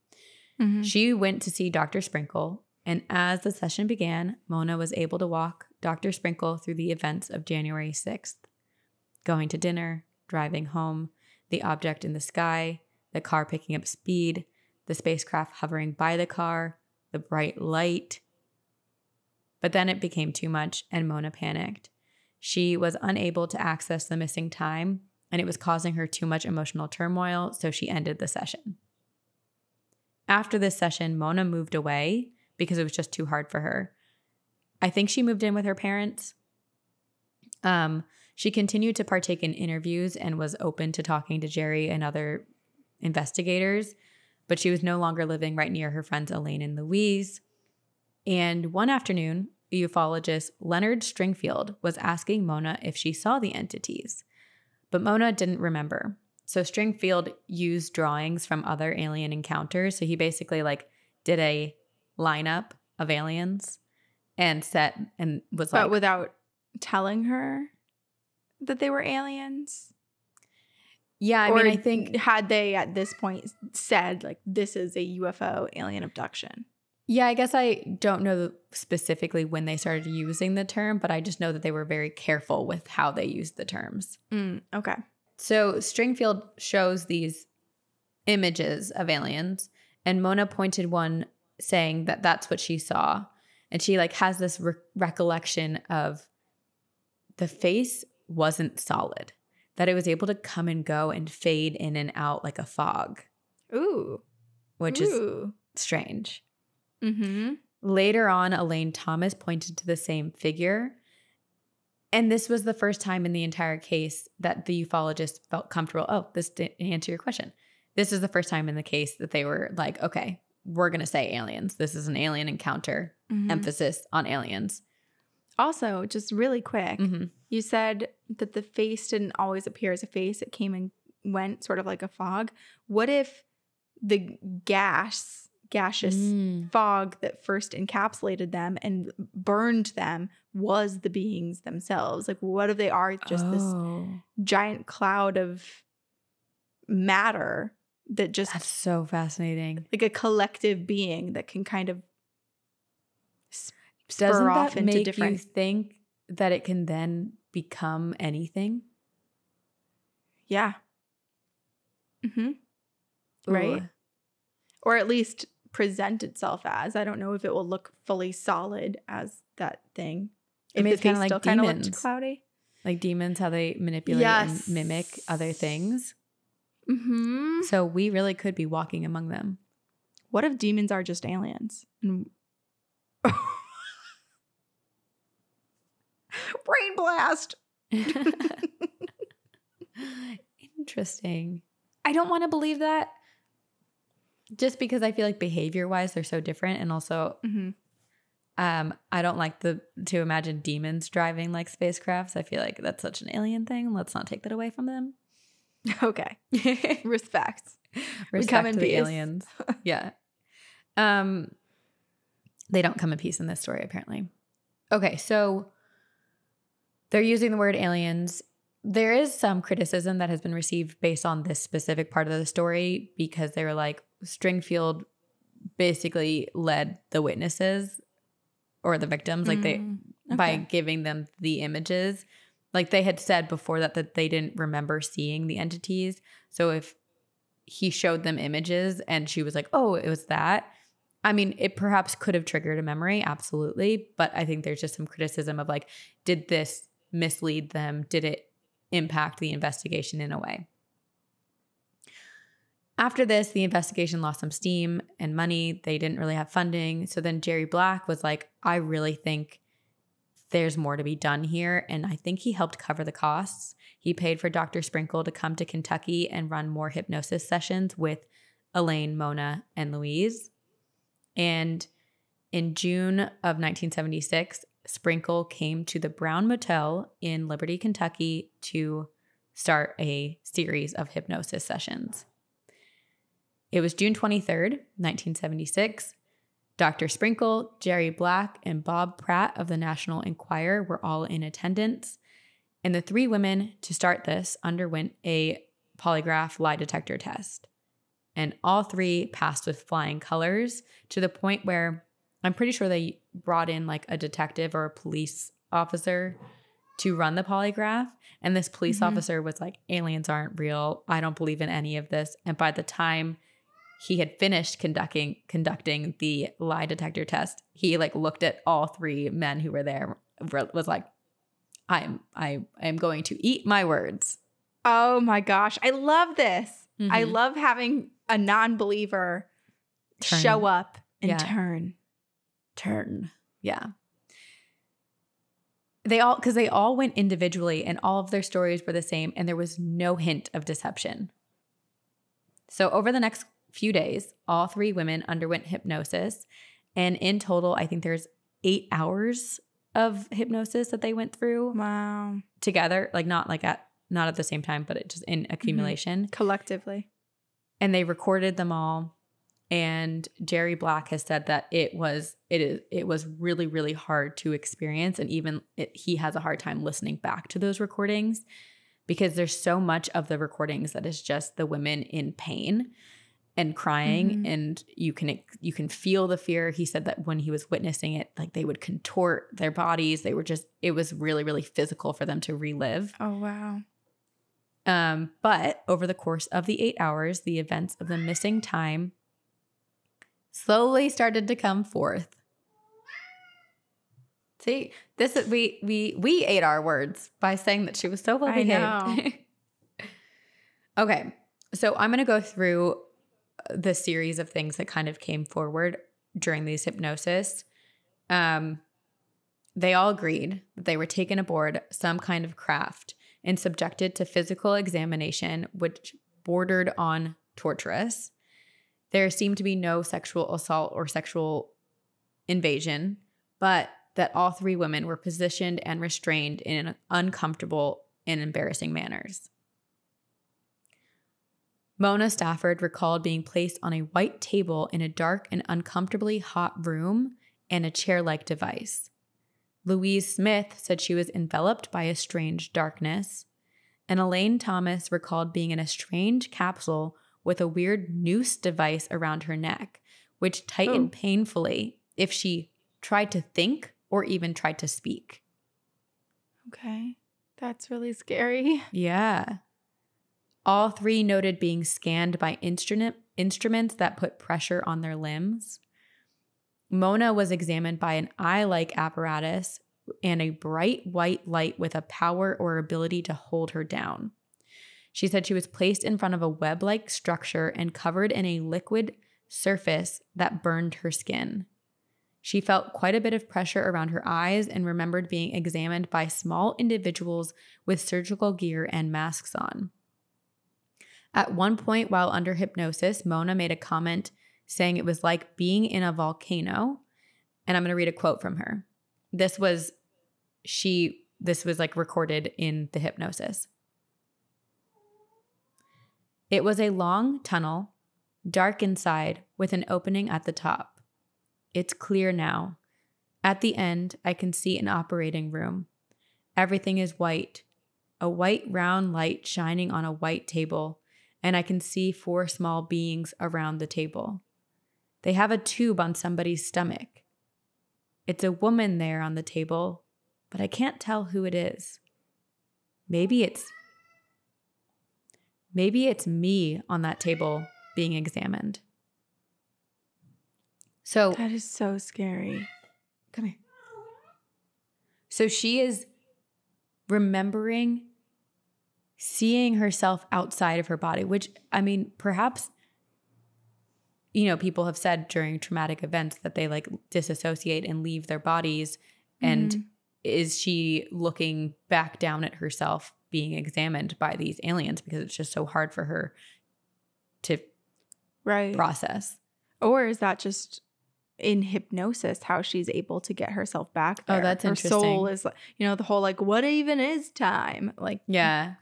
Mm-hmm. She went to see Dr. Sprinkle, and as the session began, Mona was able to walk Dr. Sprinkle through the events of January 6th. Going to dinner, driving home, the object in the sky, the car picking up speed, the spacecraft hovering by the car, the bright light. But then it became too much and Mona panicked. She was unable to access the missing time and it was causing her too much emotional turmoil, so she ended the session. After this session, Mona moved away because it was just too hard for her. I think she moved in with her parents. She continued to partake in interviews and was open to talking to Jerry and other investigators, but she was no longer living right near her friends Elaine and Louise. And one afternoon, ufologist Leonard Stringfield was asking Mona if she saw the entities, but Mona didn't remember. So Stringfield used drawings from other alien encounters. So he basically like did a lineup of aliens and said, and was But like, without telling her that they were aliens? yeah, I mean, I think, had they at this point said like, this is a UFO alien abduction? yeah, I guess I don't know specifically when they started using the term, but I just know that they were very careful with how they used the terms. Okay. So Stringfield shows these images of aliens, and Mona pointed one saying that that's what she saw. And she like has this recollection of the face wasn't solid, that it was able to come and go and fade in and out like a fog. Ooh. Which is strange. Mm-hmm. Later on, Elaine Thomas pointed to the same figure. And this was the first time in the entire case that the ufologist felt comfortable. Oh, this didn't answer your question. This is the first time in the case that they were like, okay, we're going to say aliens. This is an alien encounter. Emphasis on aliens. Also, just really quick, you said that the face didn't always appear as a face. It came and went sort of like a fog. What if the gaseous fog that first encapsulated them and burned them was the beings themselves? Like, what if they are just this giant cloud of matter that just... That's so fascinating. Like a collective being that can kind of Doesn't spur off that into make different... you think that it can then become anything? Yeah. Right? Ooh. Or at least present itself as. I don't know if it will look fully solid as that thing. I mean, if it's kind of like still kind of demons. looked cloudy. Like demons, how they manipulate and mimic other things. So we really could be walking among them. What if demons are just aliens? And brain blast. Interesting. I don't want to believe that, just because I feel like behavior-wise they're so different, and also I don't like to imagine demons driving like spacecrafts. I feel like that's such an alien thing. Let's not take that away from them. Okay. Respect Respect in to the peace. aliens. Yeah. They don't come in peace in this story, apparently. Okay, so they're using the word aliens. There is some criticism that has been received based on this specific part of the story, because they were like, Stringfield basically led the witnesses or the victims, like by giving them the images. Like they had said before that they didn't remember seeing the entities. So if he showed them images and she was like, oh, it was that. I mean, it perhaps could have triggered a memory, absolutely. But I think there's just some criticism of like, did this mislead them? Did it impact the investigation in a way? After this, the investigation lost some steam and money. They didn't really have funding. So then Jerry Black was like, I really think there's more to be done here. And I think he helped cover the costs. He paid for Dr. Sprinkle to come to Kentucky and run more hypnosis sessions with Elaine, Mona, and Louise. And in June of 1976, Sprinkle came to the Brown Motel in Liberty, Kentucky to start a series of hypnosis sessions. It was June 23rd, 1976. Dr. Sprinkle, Jerry Black, and Bob Pratt of the National Enquirer were all in attendance. And the three women to start this underwent a polygraph lie detector test. And all three passed with flying colors, to the point where I'm pretty sure they brought in like a detective or a police officer to run the polygraph. And this police officer was like, aliens aren't real. I don't believe in any of this. And by the time he had finished conducting the lie detector test, he like looked at all three men who were there, was like, I am going to eat my words. Oh my gosh. I love this. I love having a non-believer show up and turn. Yeah. They all went individually, and all of their stories were the same, and there was no hint of deception. So over the next few days, all three women underwent hypnosis, and in total, I think there's 8 hours of hypnosis that they went through. Wow. Together, like not at the same time, but it just in accumulation. Collectively. And they recorded them all. And Jerry Black has said that it was really, really hard to experience. And even he has a hard time listening back to those recordings because there's so much of the recordings that is just the women in pain and crying. And you can feel the fear. He said that when he was witnessing it, like they would contort their bodies. It was really, really physical for them to relive. Oh, wow. But over the course of the 8 hours, the events of the missing time slowly started to come forth. See, this is we ate our words by saying that she was so well behaved. Okay, so I'm going to go through the series of things that kind of came forward during these hypnosis. They all agreed that they were taken aboard some kind of craft and subjected to physical examination, which bordered on torturous. There seemed to be no sexual assault or sexual invasion, but that all three women were positioned and restrained in uncomfortable and embarrassing manners. Mona Stafford recalled being placed on a white table in a dark and uncomfortably hot room and a chair-like device. Louise Smith said she was enveloped by a strange darkness, and Elaine Thomas recalled being in a strange capsule with a weird noose device around her neck, which tightened painfully if she tried to think or even tried to speak. Okay. That's really scary. Yeah. All three noted being scanned by instruments that put pressure on their limbs. Mona was examined by an eye-like apparatus and a bright white light with a power or ability to hold her down. She said she was placed in front of a web-like structure and covered in a liquid surface that burned her skin. She felt quite a bit of pressure around her eyes and remembered being examined by small individuals with surgical gear and masks on. At one point while under hypnosis, Mona made a comment saying it was like being in a volcano. And I'm going to read a quote from her. This was like recorded in the hypnosis. It was a long tunnel, dark inside, with an opening at the top. It's clear now. At the end, I can see an operating room. Everything is white, a white round light shining on a white table, and I can see 4 small beings around the table. They have a tube on somebody's stomach. It's a woman there on the table, but I can't tell who it is. Maybe it's me on that table being examined. So that is so scary. Come here. So she is remembering seeing herself outside of her body, which, I mean, perhaps, people have said during traumatic events that they like disassociate and leave their bodies. And is she looking back down at herself being examined by these aliens because it's just so hard for her to process? Or is that just in hypnosis how she's able to get herself back there? Oh, that's interesting. Her soul is, the whole like, what even is time? Like,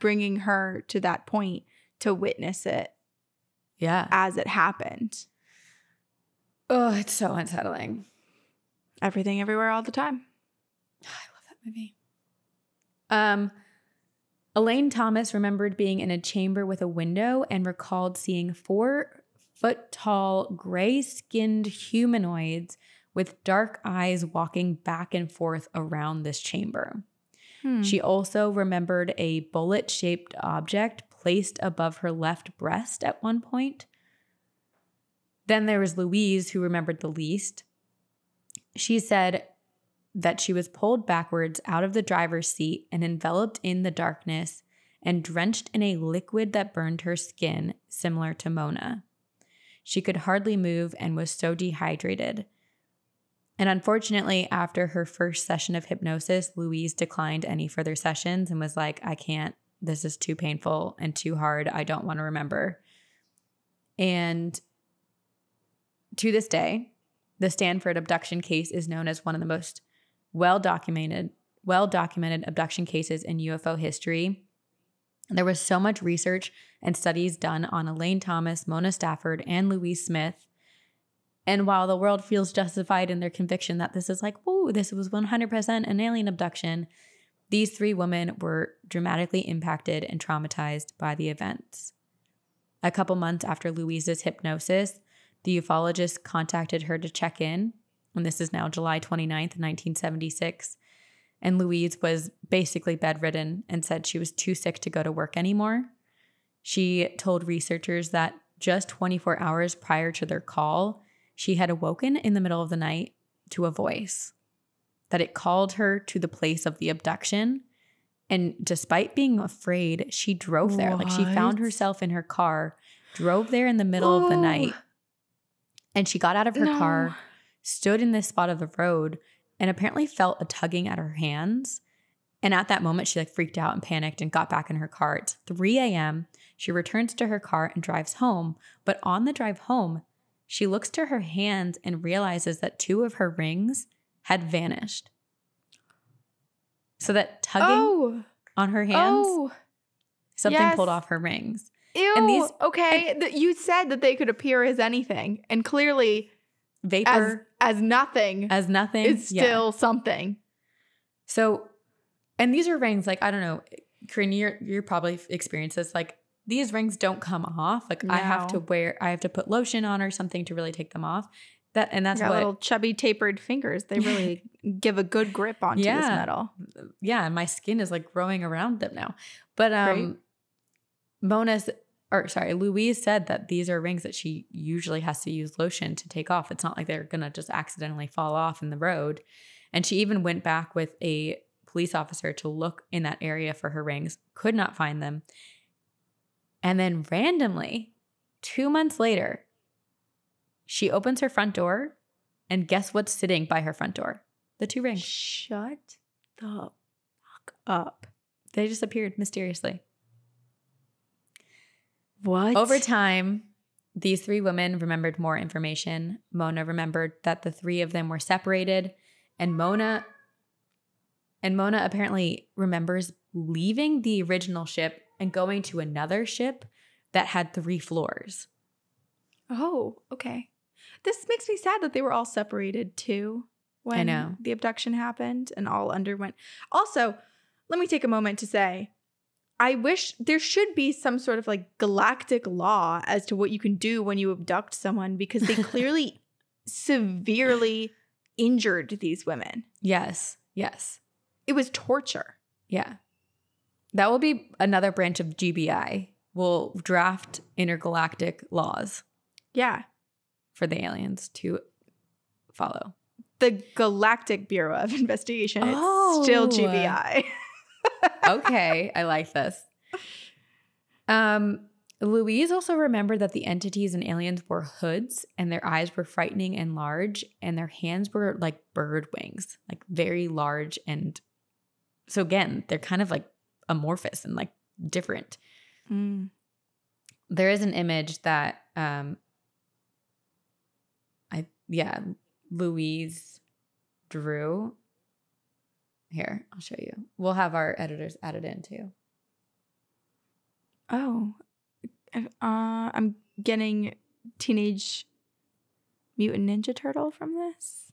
bringing her to that point to witness it as it happened. Oh, it's so unsettling. Everything, everywhere, all the time. I love that movie. Elaine Thomas remembered being in a chamber with a window and recalled seeing 4-foot-tall, gray-skinned humanoids with dark eyes walking back and forth around this chamber. She also remembered a bullet-shaped object placed above her left breast at one point. Then there was Louise, who remembered the least. She said that she was pulled backwards out of the driver's seat and enveloped in the darkness and drenched in a liquid that burned her skin, similar to Mona. She could hardly move and was so dehydrated. And unfortunately, after her first session of hypnosis, Louise declined any further sessions and was like, I can't, this is too painful and too hard. I don't want to remember. And to this day, the Stanford abduction case is known as one of the most well-documented abduction cases in UFO history. There was so much research and studies done on Elaine Thomas, Mona Stafford, and Louise Smith. And while the world feels justified in their conviction that this is like, whoa, this was 100% an alien abduction, these 3 women were dramatically impacted and traumatized by the events. A couple months after Louise's hypnosis, the ufologist contacted her to check in, and this is now July 29th, 1976. And Louise was basically bedridden and said she was too sick to go to work anymore. She told researchers that just 24 hours prior to their call, she had awoken in the middle of the night to a voice, that it called her to the place of the abduction. And despite being afraid, she drove there. Like, she found herself in her car, drove there in the middle of the night. And she got out of her car, stood in this spot of the road, and apparently felt a tugging at her hands. And at that moment, she like freaked out and panicked and got back in her car. It's 3 a.m. She returns to her car and drives home. But on the drive home, she looks to her hands and realizes that 2 of her rings had vanished. So that tugging on her hands, something pulled off her rings. Ew. And these, you said that they could appear as anything, and clearly vapor as nothing is still something. So, and these are rings, like, I don't know, Corinne, you're probably experienced this, like, these rings don't come off. Like, no. I have to put lotion on or something to really take them off. That's what little chubby tapered fingers. They really give a good grip onto this metal. Yeah, and my skin is like growing around them now. But Louise said that these are rings that she usually has to use lotion to take off. It's not like they're gonna just accidentally fall off in the road. And she even went back with a police officer to look in that area for her rings, could not find them. And then randomly, 2 months later, she opens her front door, and guess what's sitting by her front door? The 2 rings. Shut the fuck up. They just appeared mysteriously. What? Over time, these 3 women remembered more information. Mona remembered that the 3 of them were separated, and Mona apparently remembers leaving the original ship and going to another ship that had 3 floors. Oh, okay. This makes me sad that they were all separated too when the abduction happened and all underwent. Also, let me take a moment to say, I wish there should be some sort of like galactic law as to what you can do when you abduct someone, because they clearly severely injured these women. Yes. Yes. It was torture. Yeah. That will be another branch of GBI. We'll draft intergalactic laws. Yeah. For the aliens to follow. The Galactic Bureau of Investigation. It's still GBI. Okay. I like this. Louise also remembered that the entities and aliens wore hoods, and their eyes were frightening and large, and their hands were like bird wings, like very large. And so again, they're kind of like amorphous and like different. Mm. There is an image that Louise drew. Here, I'll show you. We'll have our editors add it in too. Oh, I'm getting Teenage Mutant Ninja Turtle from this.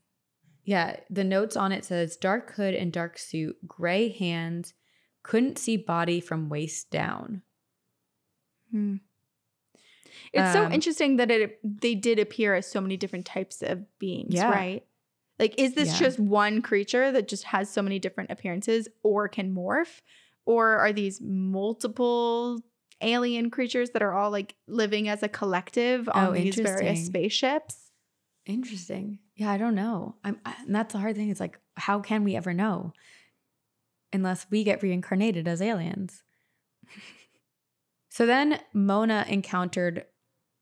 Yeah, the notes on it says dark hood and dark suit, gray hands, couldn't see body from waist down. It's so interesting that they did appear as so many different types of beings, right? Like, is this just one creature that just has so many different appearances or can morph? Or are these multiple alien creatures that are all like living as a collective on these various spaceships? Interesting. Yeah, I don't know. And that's the hard thing. It's like, how can we ever know unless we get reincarnated as aliens? So then Mona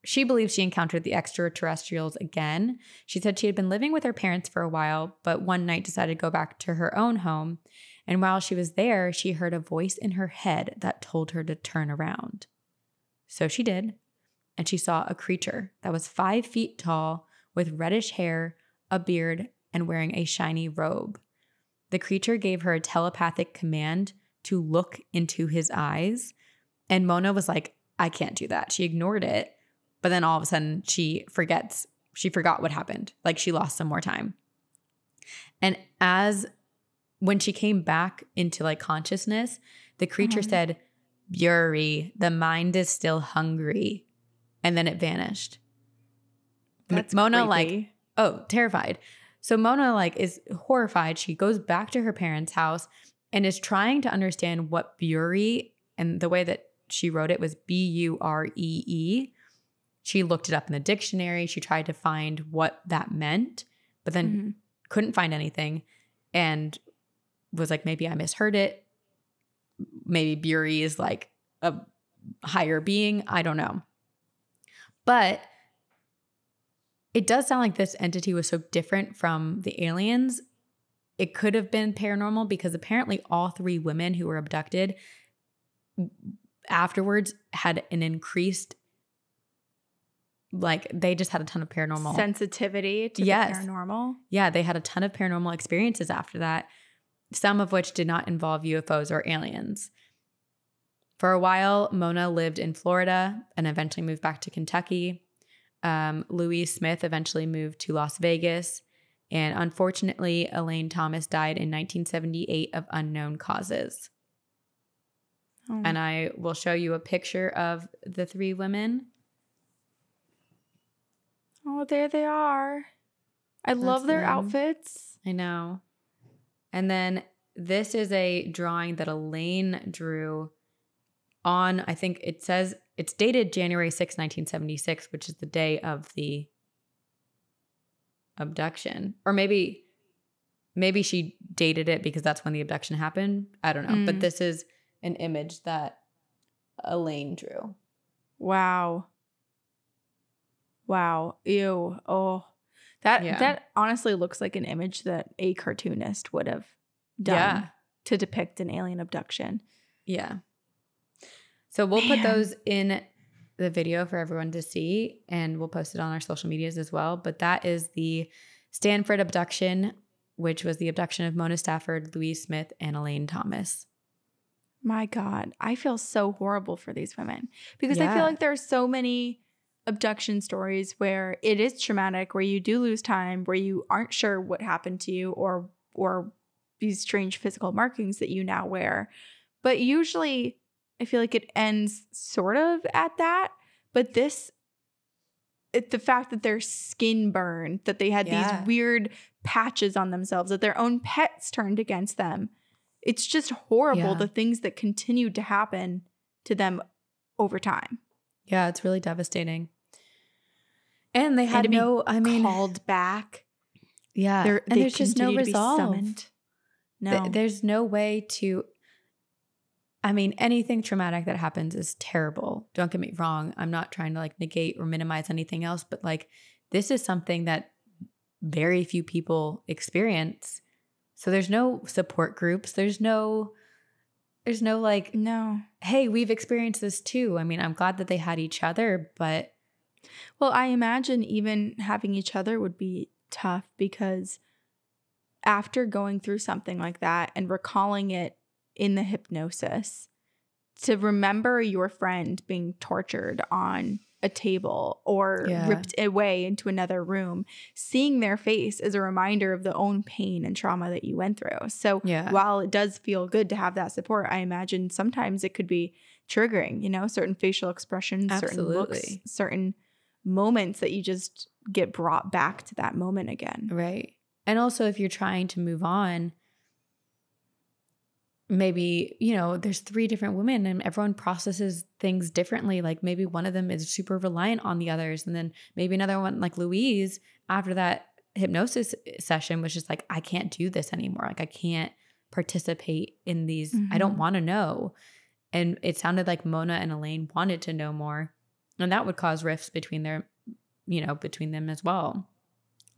she believes she encountered the extraterrestrials again. She said she had been living with her parents for a while, but one night decided to go back to her own home. And while she was there, she heard a voice in her head that told her to turn around. So she did. And she saw a creature that was 5 feet tall with reddish hair, a beard, and wearing a shiny robe. The creature gave her a telepathic command to look into his eyes. And Mona was like, I can't do that. She ignored it. But then all of a sudden she forgets she forgot what happened. Like she lost some more time. And when she came back into like consciousness, the creature said, Bury, the mind is still hungry. And then it vanished. That's Mona creepy. terrified. So Mona like is horrified. She goes back to her parents' house and is trying to understand what Bury, and the way that she wrote it was Buree. She looked it up in the dictionary. She tried to find what that meant, but then couldn't find anything and was like, maybe I misheard it. Maybe Bury is like a higher being. I don't know. But it does sound like this entity was so different from the aliens. It could have been paranormal because apparently all 3 women who were abducted afterwards had an increased, like they just had a ton of paranormal sensitivity to the paranormal. Yeah, they had a ton of paranormal experiences after that, some of which did not involve UFOs or aliens. For a while, Mona lived in Florida and eventually moved back to Kentucky. Louise Smith eventually moved to Las Vegas. And unfortunately, Elaine Thomas died in 1978 of unknown causes. Oh. And I will show you a picture of the 3 women. Oh, there they are. I love their outfits. I know. And then this is a drawing that Elaine drew on, I think it says, it's dated January 6, 1976, which is the day of the abduction. Or maybe she dated it because that's when the abduction happened. I don't know. But this is an image that Elaine drew. Wow. Ew. Oh, that honestly looks like an image that a cartoonist would have done to depict an alien abduction. Yeah. So we'll put those in the video for everyone to see, and we'll post it on our social medias as well. But that is the Stanford abduction, which was the abduction of Mona Stafford, Louise Smith, and Elaine Thomas. My God, I feel so horrible for these women because I feel like there are so many abduction stories where it is traumatic, where you do lose time, where you aren't sure what happened to you, or these strange physical markings that you now wear. But usually I feel like it ends sort of at that. But the fact that their skin burned, that they had these weird patches on themselves, that their own pets turned against them. It's just horrible, the things that continued to happen to them over time. Yeah, it's really devastating. And they had called back. Yeah. And there's just no resolve. No. There's no way to, anything traumatic that happens is terrible. Don't get me wrong. I'm not trying to like negate or minimize anything else, but like this is something that very few people experience. So there's no support groups. There's no like, no, hey, we've experienced this too. I'm glad that they had each other, but. Well, I imagine even having each other would be tough because after going through something like that and recalling it in the hypnosis, to remember your friend being tortured on a table or ripped away into another room, seeing their face is a reminder of the own pain and trauma that you went through. So while it does feel good to have that support, I imagine sometimes it could be triggering, certain facial expressions, certain looks, certain moments that you just get brought back to that moment again. Right. And also if you're trying to move on, maybe, there's 3 different women and everyone processes things differently. Like maybe one of them is super reliant on the others. And then maybe another one like Louise after that hypnosis session was just like, I can't do this anymore. Like I can't participate in these. I don't want to know. And it sounded like Mona and Elaine wanted to know more. And that would cause rifts between between them as well.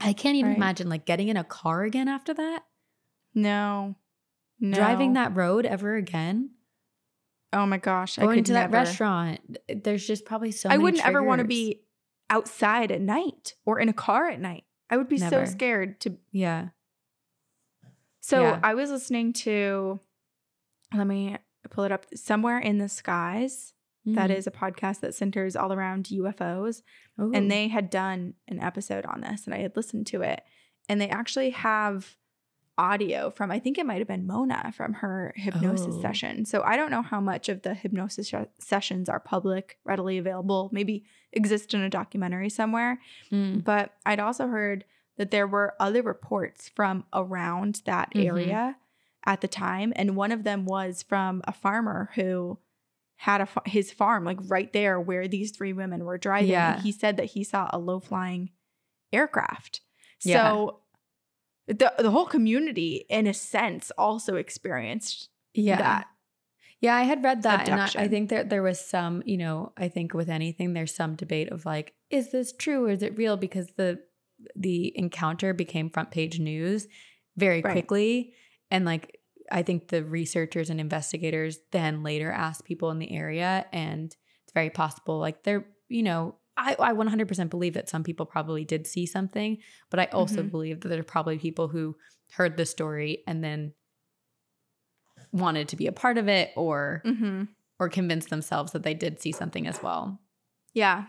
I can't even imagine like getting in a car again after that. No. Driving that road ever again. Oh my gosh. Going to that restaurant. There's just probably so many I wouldn't ever want to triggers. be outside at night or in a car at night. I would be so scared to. Yeah. So I was listening to, let me pull it up, Somewhere in the Skies. that is a podcast that centers all around UFOs. Ooh. And they had done an episode on this, and I had listened to it. And they actually have audio from, I think it might have been Mona from her hypnosis session. So I don't know how much of the hypnosis sessions are public, readily available, maybe exist in a documentary somewhere. But I'd also heard that there were other reports from around that area at the time. And one of them was from a farmer who had his farm like right there where these three women were driving. Yeah. And he said that he saw a low-flying aircraft. Yeah. So the whole community, in a sense, also experienced that. Yeah, I had read that. Abduction. And I think that there was some, you know, I think with anything, there's some debate of like, is this true or is it real? Because the encounter became front page news very quickly. And like, I think the researchers and investigators then later asked people in the area, and it's very possible, like they're, you know, I 100% believe that some people probably did see something, but I also believe that there are probably people who heard the story and then wanted to be a part of it or convinced themselves that they did see something as well. Yeah.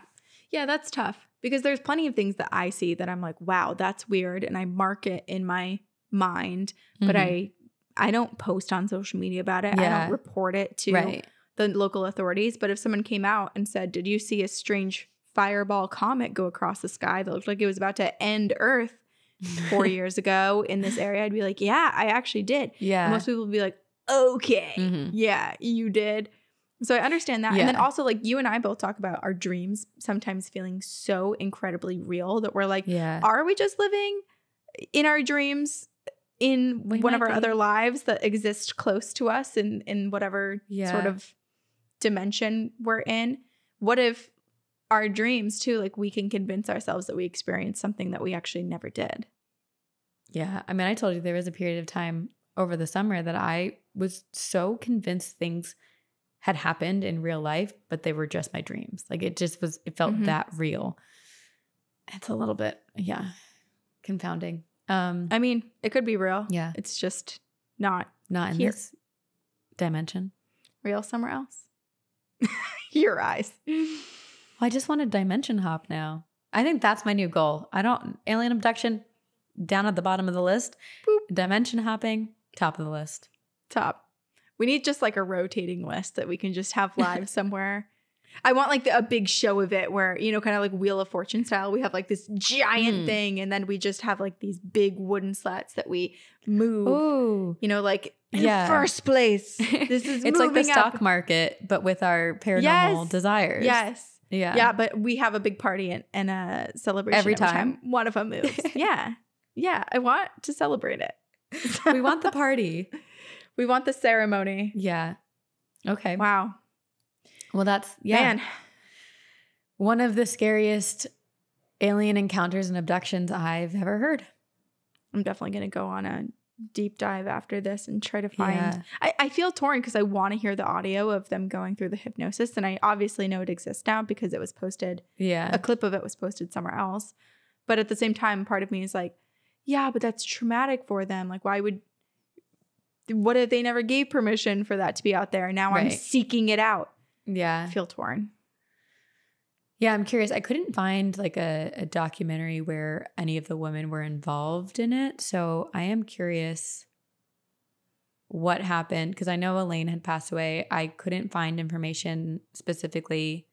Yeah, that's tough because there's plenty of things that I see that I'm like, wow, that's weird. And I mark it in my mind, but I don't post on social media about it. Yeah. I don't report it to the local authorities. But if someone came out and said, did you see a strange fireball comet go across the sky that looked like it was about to end Earth 4 years ago in this area, I'd be like, yeah, I actually did. Yeah. And most people would be like, okay, yeah, you did. So I understand that. Yeah. And then also, like, you and I both talk about our dreams sometimes feeling so incredibly real that we're like, are we just living in our dreams in one of our other lives that exist close to us in whatever sort of dimension we're in? What if our dreams too, like we can convince ourselves that we experienced something that we actually never did? Yeah. I mean, I told you there was a period of time over the summer that I was so convinced things had happened in real life, but they were just my dreams. Like it just was, it felt that real. It's a little bit, confounding. I mean, it could be real. Yeah. It's just not in here. this dimension. Real somewhere else. Your eyes. I just want to dimension hop now. I think that's my new goal. Alien abduction, down at the bottom of the list. Boop. Dimension hopping, top of the list. Top. We need just like a rotating list that we can just have live somewhere. I want like a big show of it where, you know, kind of like Wheel of Fortune style. We have like this giant thing and then we just have like these big wooden slats that we move. Ooh. You know, like in first place. This is it's like the stock up. Market, but with our paranormal desires. Yes. Yeah. Yeah, but we have a big party and a celebration every time one of them moves. Yeah. Yeah. I want to celebrate it. We want the party. We want the ceremony. Yeah. Okay. Wow. Well, that's, Man. one of the scariest alien encounters and abductions I've ever heard. I'm definitely going to go on a deep dive after this and try to find. I feel torn because I want to hear the audio of them going through the hypnosis. And I obviously know it exists now because it was posted. Yeah. A clip of it was posted somewhere else. But at the same time, part of me is like, yeah, but that's traumatic for them. Like, what if they never gave permission for that to be out there? And now I'm seeking it out. Yeah. I feel torn. Yeah, I'm curious. I couldn't find like a documentary where any of the women were involved in it. So I am curious what happened because I know Elaine had passed away. I couldn't find information specifically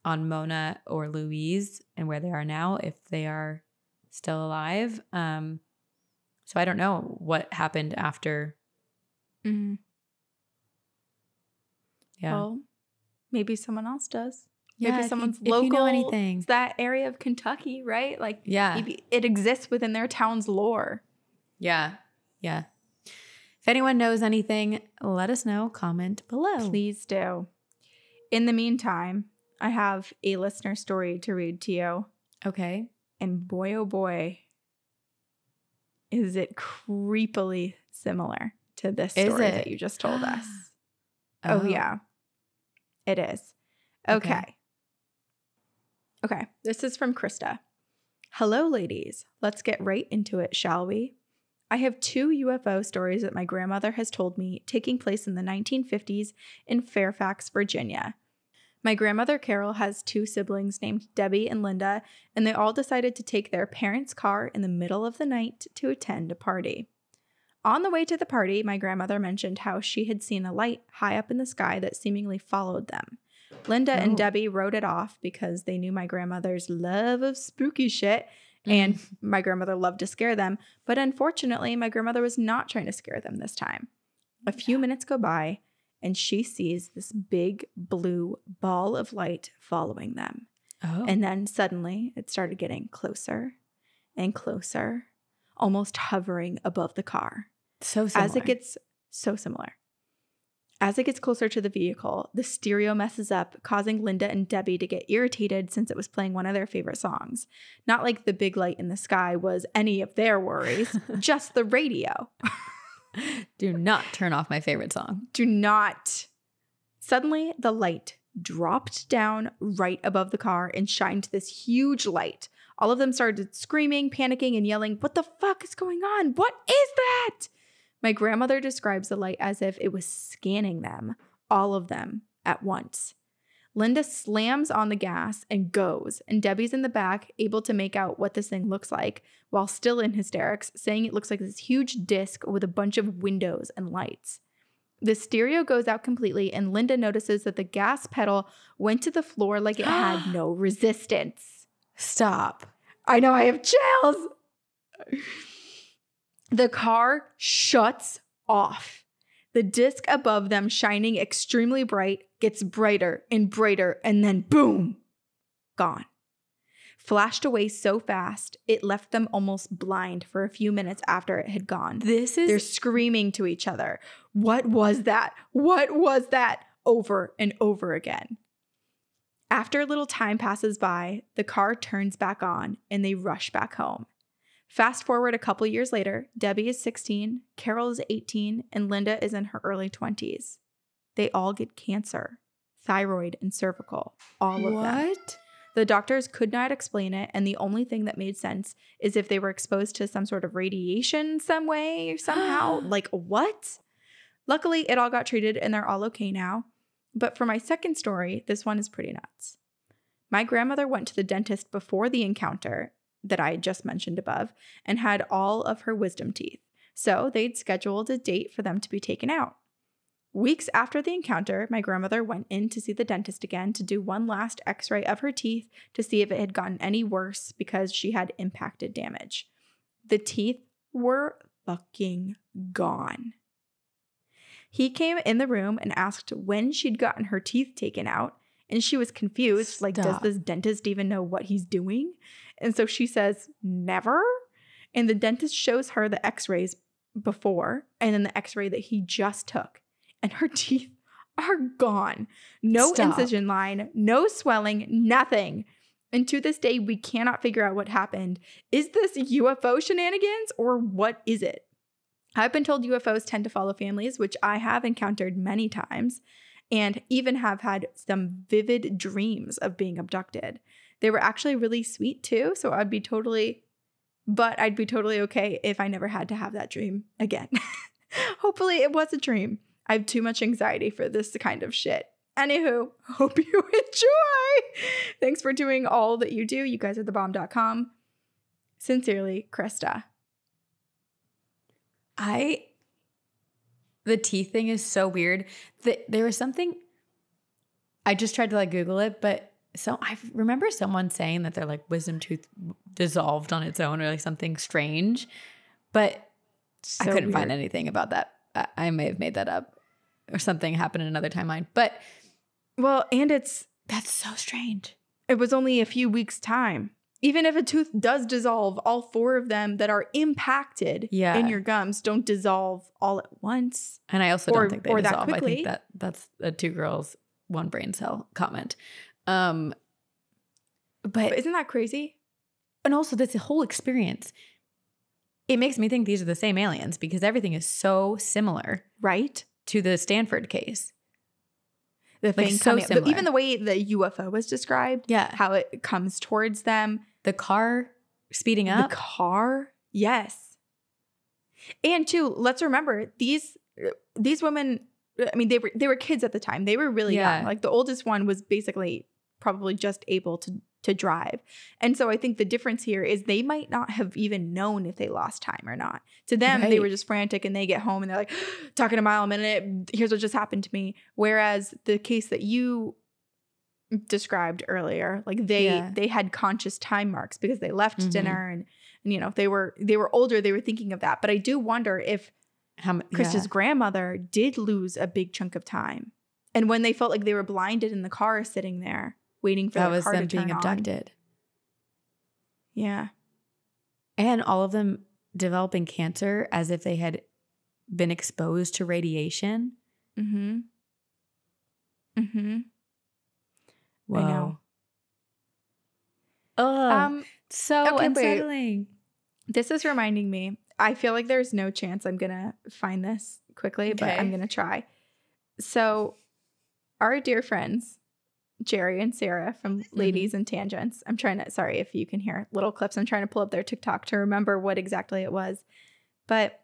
on Mona or Louise and where they are now, if they are still alive. So I don't know what happened after. Mm-hmm. Yeah. Well, maybe someone else does. Yeah, maybe someone's local. If you know anything. It's that area of Kentucky, right? Like, maybe it exists within their town's lore. Yeah. Yeah. If anyone knows anything, let us know. Comment below. Please do. In the meantime, I have a listener story to read to you. Okay. And boy, oh boy, is it creepily similar to this story that you just told us. Oh, yeah. It is. Okay. This is from Krista. Hello, ladies. Let's get right into it, shall we? I have 2 UFO stories that my grandmother has told me taking place in the 1950s in Fairfax, Virginia. My grandmother Carol has 2 siblings named Debbie and Linda, and they all decided to take their parents' car in the middle of the night to attend a party. On the way to the party, my grandmother mentioned how she had seen a light high up in the sky that seemingly followed them. Linda and Debbie wrote it off because they knew my grandmother's love of spooky shit, and my grandmother loved to scare them. But unfortunately, my grandmother was not trying to scare them this time. A few minutes go by, and she sees this big blue ball of light following them. Oh. And then suddenly it started getting closer and closer, almost hovering above the car. So similar. As it gets closer to the vehicle, the stereo messes up, causing Linda and Debbie to get irritated since it was playing one of their favorite songs. Not like the big light in the sky was any of their worries, just the radio. Do not turn off my favorite song. Do not. Suddenly, the light dropped down right above the car and shined this huge light. All of them started screaming, panicking, and yelling, "What the fuck is going on? What is that?" My grandmother describes the light as if it was scanning them, all of them, at once. Linda slams on the gas and goes, and Debbie's in the back, able to make out what this thing looks like, while still in hysterics, saying it looks like this huge disc with a bunch of windows and lights. The stereo goes out completely, and Linda notices that the gas pedal went to the floor like it had no resistance. Stop. I know, I have chills. The car shuts off. The disc above them, shining extremely bright, gets brighter and brighter, and then boom, gone. Flashed away so fast, it left them almost blind for a few minutes after it had gone. They're screaming to each other. What was that? What was that? Over and over again. After a little time passes by, the car turns back on and they rush back home. Fast forward a couple years later, Debbie is 16, Carol is 18, and Linda is in her early 20s. They all get cancer, thyroid, and cervical, all of them. What? The doctors could not explain it, and the only thing that made sense is if they were exposed to some sort of radiation some way, somehow. Like, what? Luckily, it all got treated, and they're all okay now. But for my second story, this one is pretty nuts. My grandmother went to the dentist before the encounter that I just mentioned above and had all of her wisdom teeth. So they'd scheduled a date for them to be taken out. Weeks after the encounter, my grandmother went in to see the dentist again to do one last x-ray of her teeth to see if it had gotten any worse because she had impacted damage. The teeth were fucking gone. He came in the room and asked when she'd gotten her teeth taken out, and she was confused. Stop. Like, does this dentist even know what he's doing? And so she says, never. And the dentist shows her the x-rays before and then the x-ray that he just took. And her teeth are gone. No incision line, no swelling, nothing. And to this day, we cannot figure out what happened. Is this UFO shenanigans or what is it? I've been told UFOs tend to follow families, which I have encountered many times, and even have had some vivid dreams of being abducted. They were actually really sweet too, so I'd be totally okay if I never had to have that dream again. Hopefully it was a dream. I have too much anxiety for this kind of shit. Anywho, hope you enjoy. Thanks for doing all that you do. You guys are thebomb.com. Sincerely, Krista. The teeth thing is so weird. There was something, I just tried to like Google it, but I remember someone saying that their like wisdom tooth dissolved on its own or like something strange, but I couldn't find anything about that. I may have made that up or something happened in another timeline, but well, and that's so strange. It was only a few weeks' time. Even if a tooth does dissolve, all 4 of them that are impacted in your gums don't dissolve all at once. And I also don't think they dissolve. I think that's a 2 girls, 1 brain cell comment. But isn't that crazy? And also this whole experience, it makes me think these are the same aliens because everything is so similar. Right? To the Stanford case. The thing so similar. Even the way the UFO was described, how it comes towards them. The car speeding up. The car, yes. And too, let's remember, these women I mean, they were kids at the time. They were really young. Like the oldest one was basically probably just able to drive. And so I think the difference here is they might not have even known if they lost time or not. To them, they were just frantic, and they get home and they're like, talking a mile a minute. Here's what just happened to me. Whereas the case that you described earlier, like they had conscious time marks because they left dinner and you know, they were older. They were thinking of that. But I do wonder if Krista's grandmother did lose a big chunk of time. And when they felt like they were blinded in the car sitting there waiting for the car to turn on. That was them being abducted. Yeah. And all of them developing cancer as if they had been exposed to radiation. Mm-hmm. Mm-hmm. Whoa. I know. So okay, unsettling. This is reminding me. I feel like there's no chance I'm going to find this quickly, but I'm going to try. So our dear friends, Jerry and Sarah from Ladies and Tangents. I'm trying to, sorry if you can hear little clips. I'm trying to pull up their TikTok to remember what exactly it was. But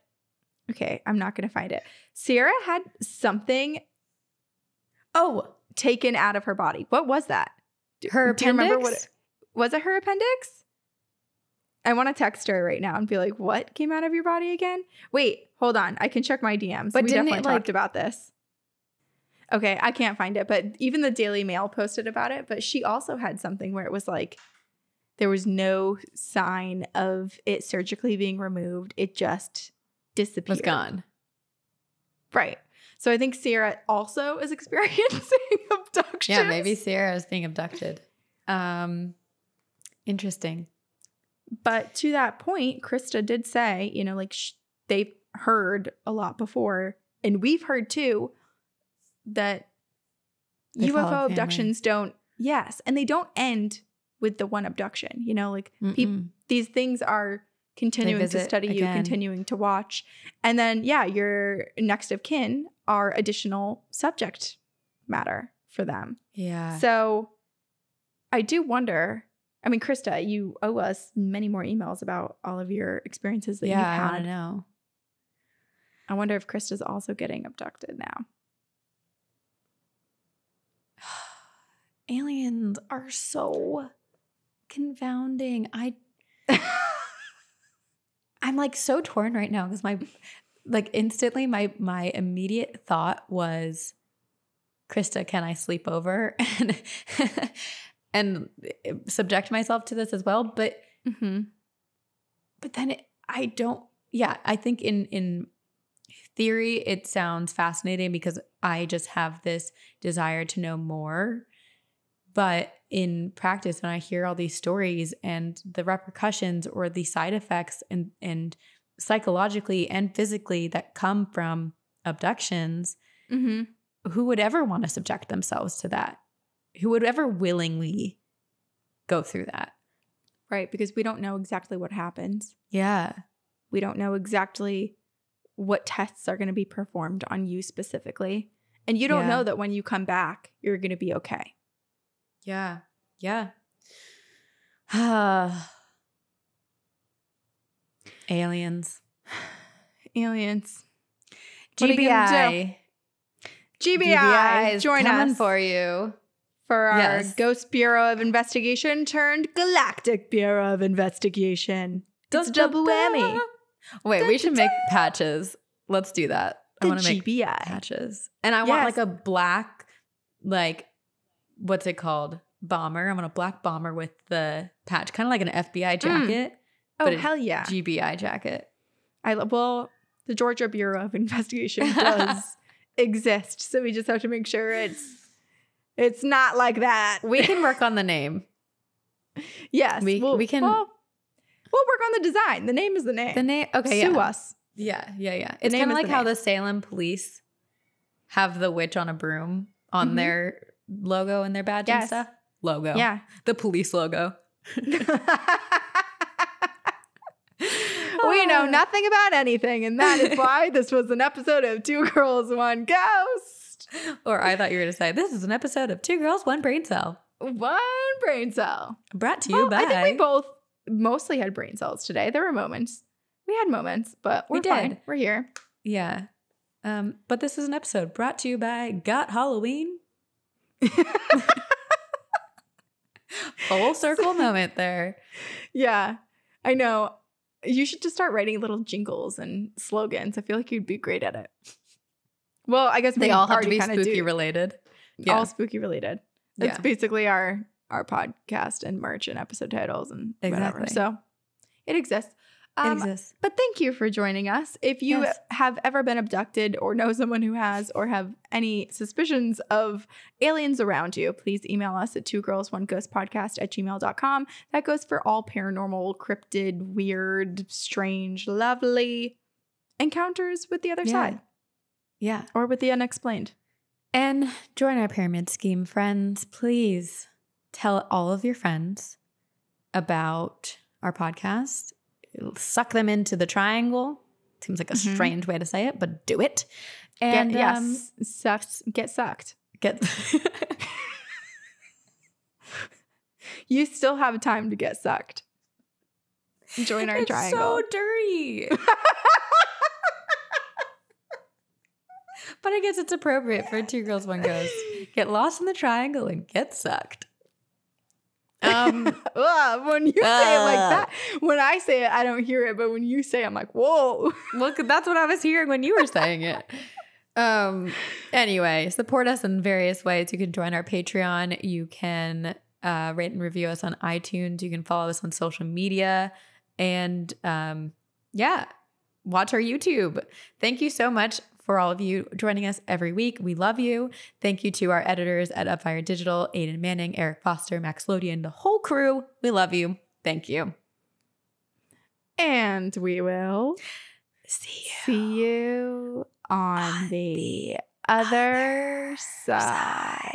okay, I'm not going to find it. Sarah had something taken out of her body. What was that? Her appendix? Do you remember what was it her appendix? I want to text her right now and be like, what came out of your body again? Wait, hold on. I can check my DMs. But we definitely talked about this. Okay, I can't find it. But even the Daily Mail posted about it. But she also had something where it was like, there was no sign of it surgically being removed. It just disappeared. Was gone. Right. So I think Sarah also is experiencing abductions. Yeah, maybe Sarah is being abducted. Interesting. But to that point, Krista did say, you know, like they've heard a lot before, and we've heard too, that UFO abductions don't, and they don't end with the one abduction. You know, like these things are continuing to study you, continuing to watch. And then, your next of kin are additional subject matter for them. Yeah. So I do wonder, I mean, Krista, you owe us many more emails about all of your experiences that you've had. I want to know. I wonder if Krista's also getting abducted now. Aliens are so confounding. I'm like so torn right now because instantly my immediate thought was, Krista, can I sleep over and subject myself to this as well? But but then I think in theory it sounds fascinating because I just have this desire to know more. But in practice, when I hear all these stories and the repercussions or the side effects and psychologically and physically that come from abductions, who would ever want to subject themselves to that? Who would ever willingly go through that? Right, because we don't know exactly what happens. Yeah. We don't know exactly what tests are going to be performed on you specifically. And you don't know that when you come back, you're going to be okay. Yeah. Yeah. Aliens. Aliens. GBI. GBI. Join us for you. For our Ghost Bureau of Investigation turned Galactic Bureau of Investigation. It's double whammy. Wait, we should make patches. Let's do that. I want to make GBI patches. And I want like a black, what's it called? Bomber. I want a black bomber with the patch, kind of like an FBI jacket. Oh, hell yeah. GBI jacket. Well, the Georgia Bureau of Investigation does exist. So we just have to make sure it's not like that. We can work on the name. Yes. We can. We'll work on the design. The name is the name. The name. Okay. Sue us. Yeah. It's kind of like how the Salem police have the witch on a broom on their logo and their badge and stuff. Logo. Yeah. The police logo. We know nothing about anything, and that is why this was an episode of Two Girls, One Ghost. Or I thought you were going to say, this is an episode of Two Girls, One Brain Cell. One brain cell. Brought to you by... I think we both mostly had brain cells today. There were moments. We had moments, but we're fine. We're here. Yeah. But this is an episode brought to you by Got Halloween. Full circle moment there. Yeah, I know. You should just start writing little jingles and slogans. I feel like you'd be great at it. Well, I guess they all have to be spooky related. Yeah. All spooky related. That's basically our podcast and merch and episode titles and whatever. So it exists. It exists. But thank you for joining us. If you have ever been abducted or know someone who has or have any suspicions of aliens around you, please email us at twogirlsoneghostpodcast@gmail.com. That goes for all paranormal, cryptid, weird, strange, lovely encounters with the other side. Yeah. Or with the unexplained. And join our pyramid scheme, friends. Please tell all of your friends about our podcast. Suck them into the triangle. Seems like a strange way to say it, but do it. And get sucked. You still have time to get sucked. Join our triangle. It's so dirty. But I guess it's appropriate for Two Girls, One Ghost. Get lost in the triangle and get sucked. When you say it like that, when I say it, I don't hear it. But when you say it, I'm like, whoa. Well, that's what I was hearing when you were saying it. Anyway, support us in various ways. You can join our Patreon. You can rate and review us on iTunes. You can follow us on social media. And watch our YouTube. Thank you so much for all of you joining us every week. We love you. Thank you to our editors at Upfire Digital, Aiden Manning, Eric Foster, Max Lodian, the whole crew. We love you. Thank you. And we will see you on the other side.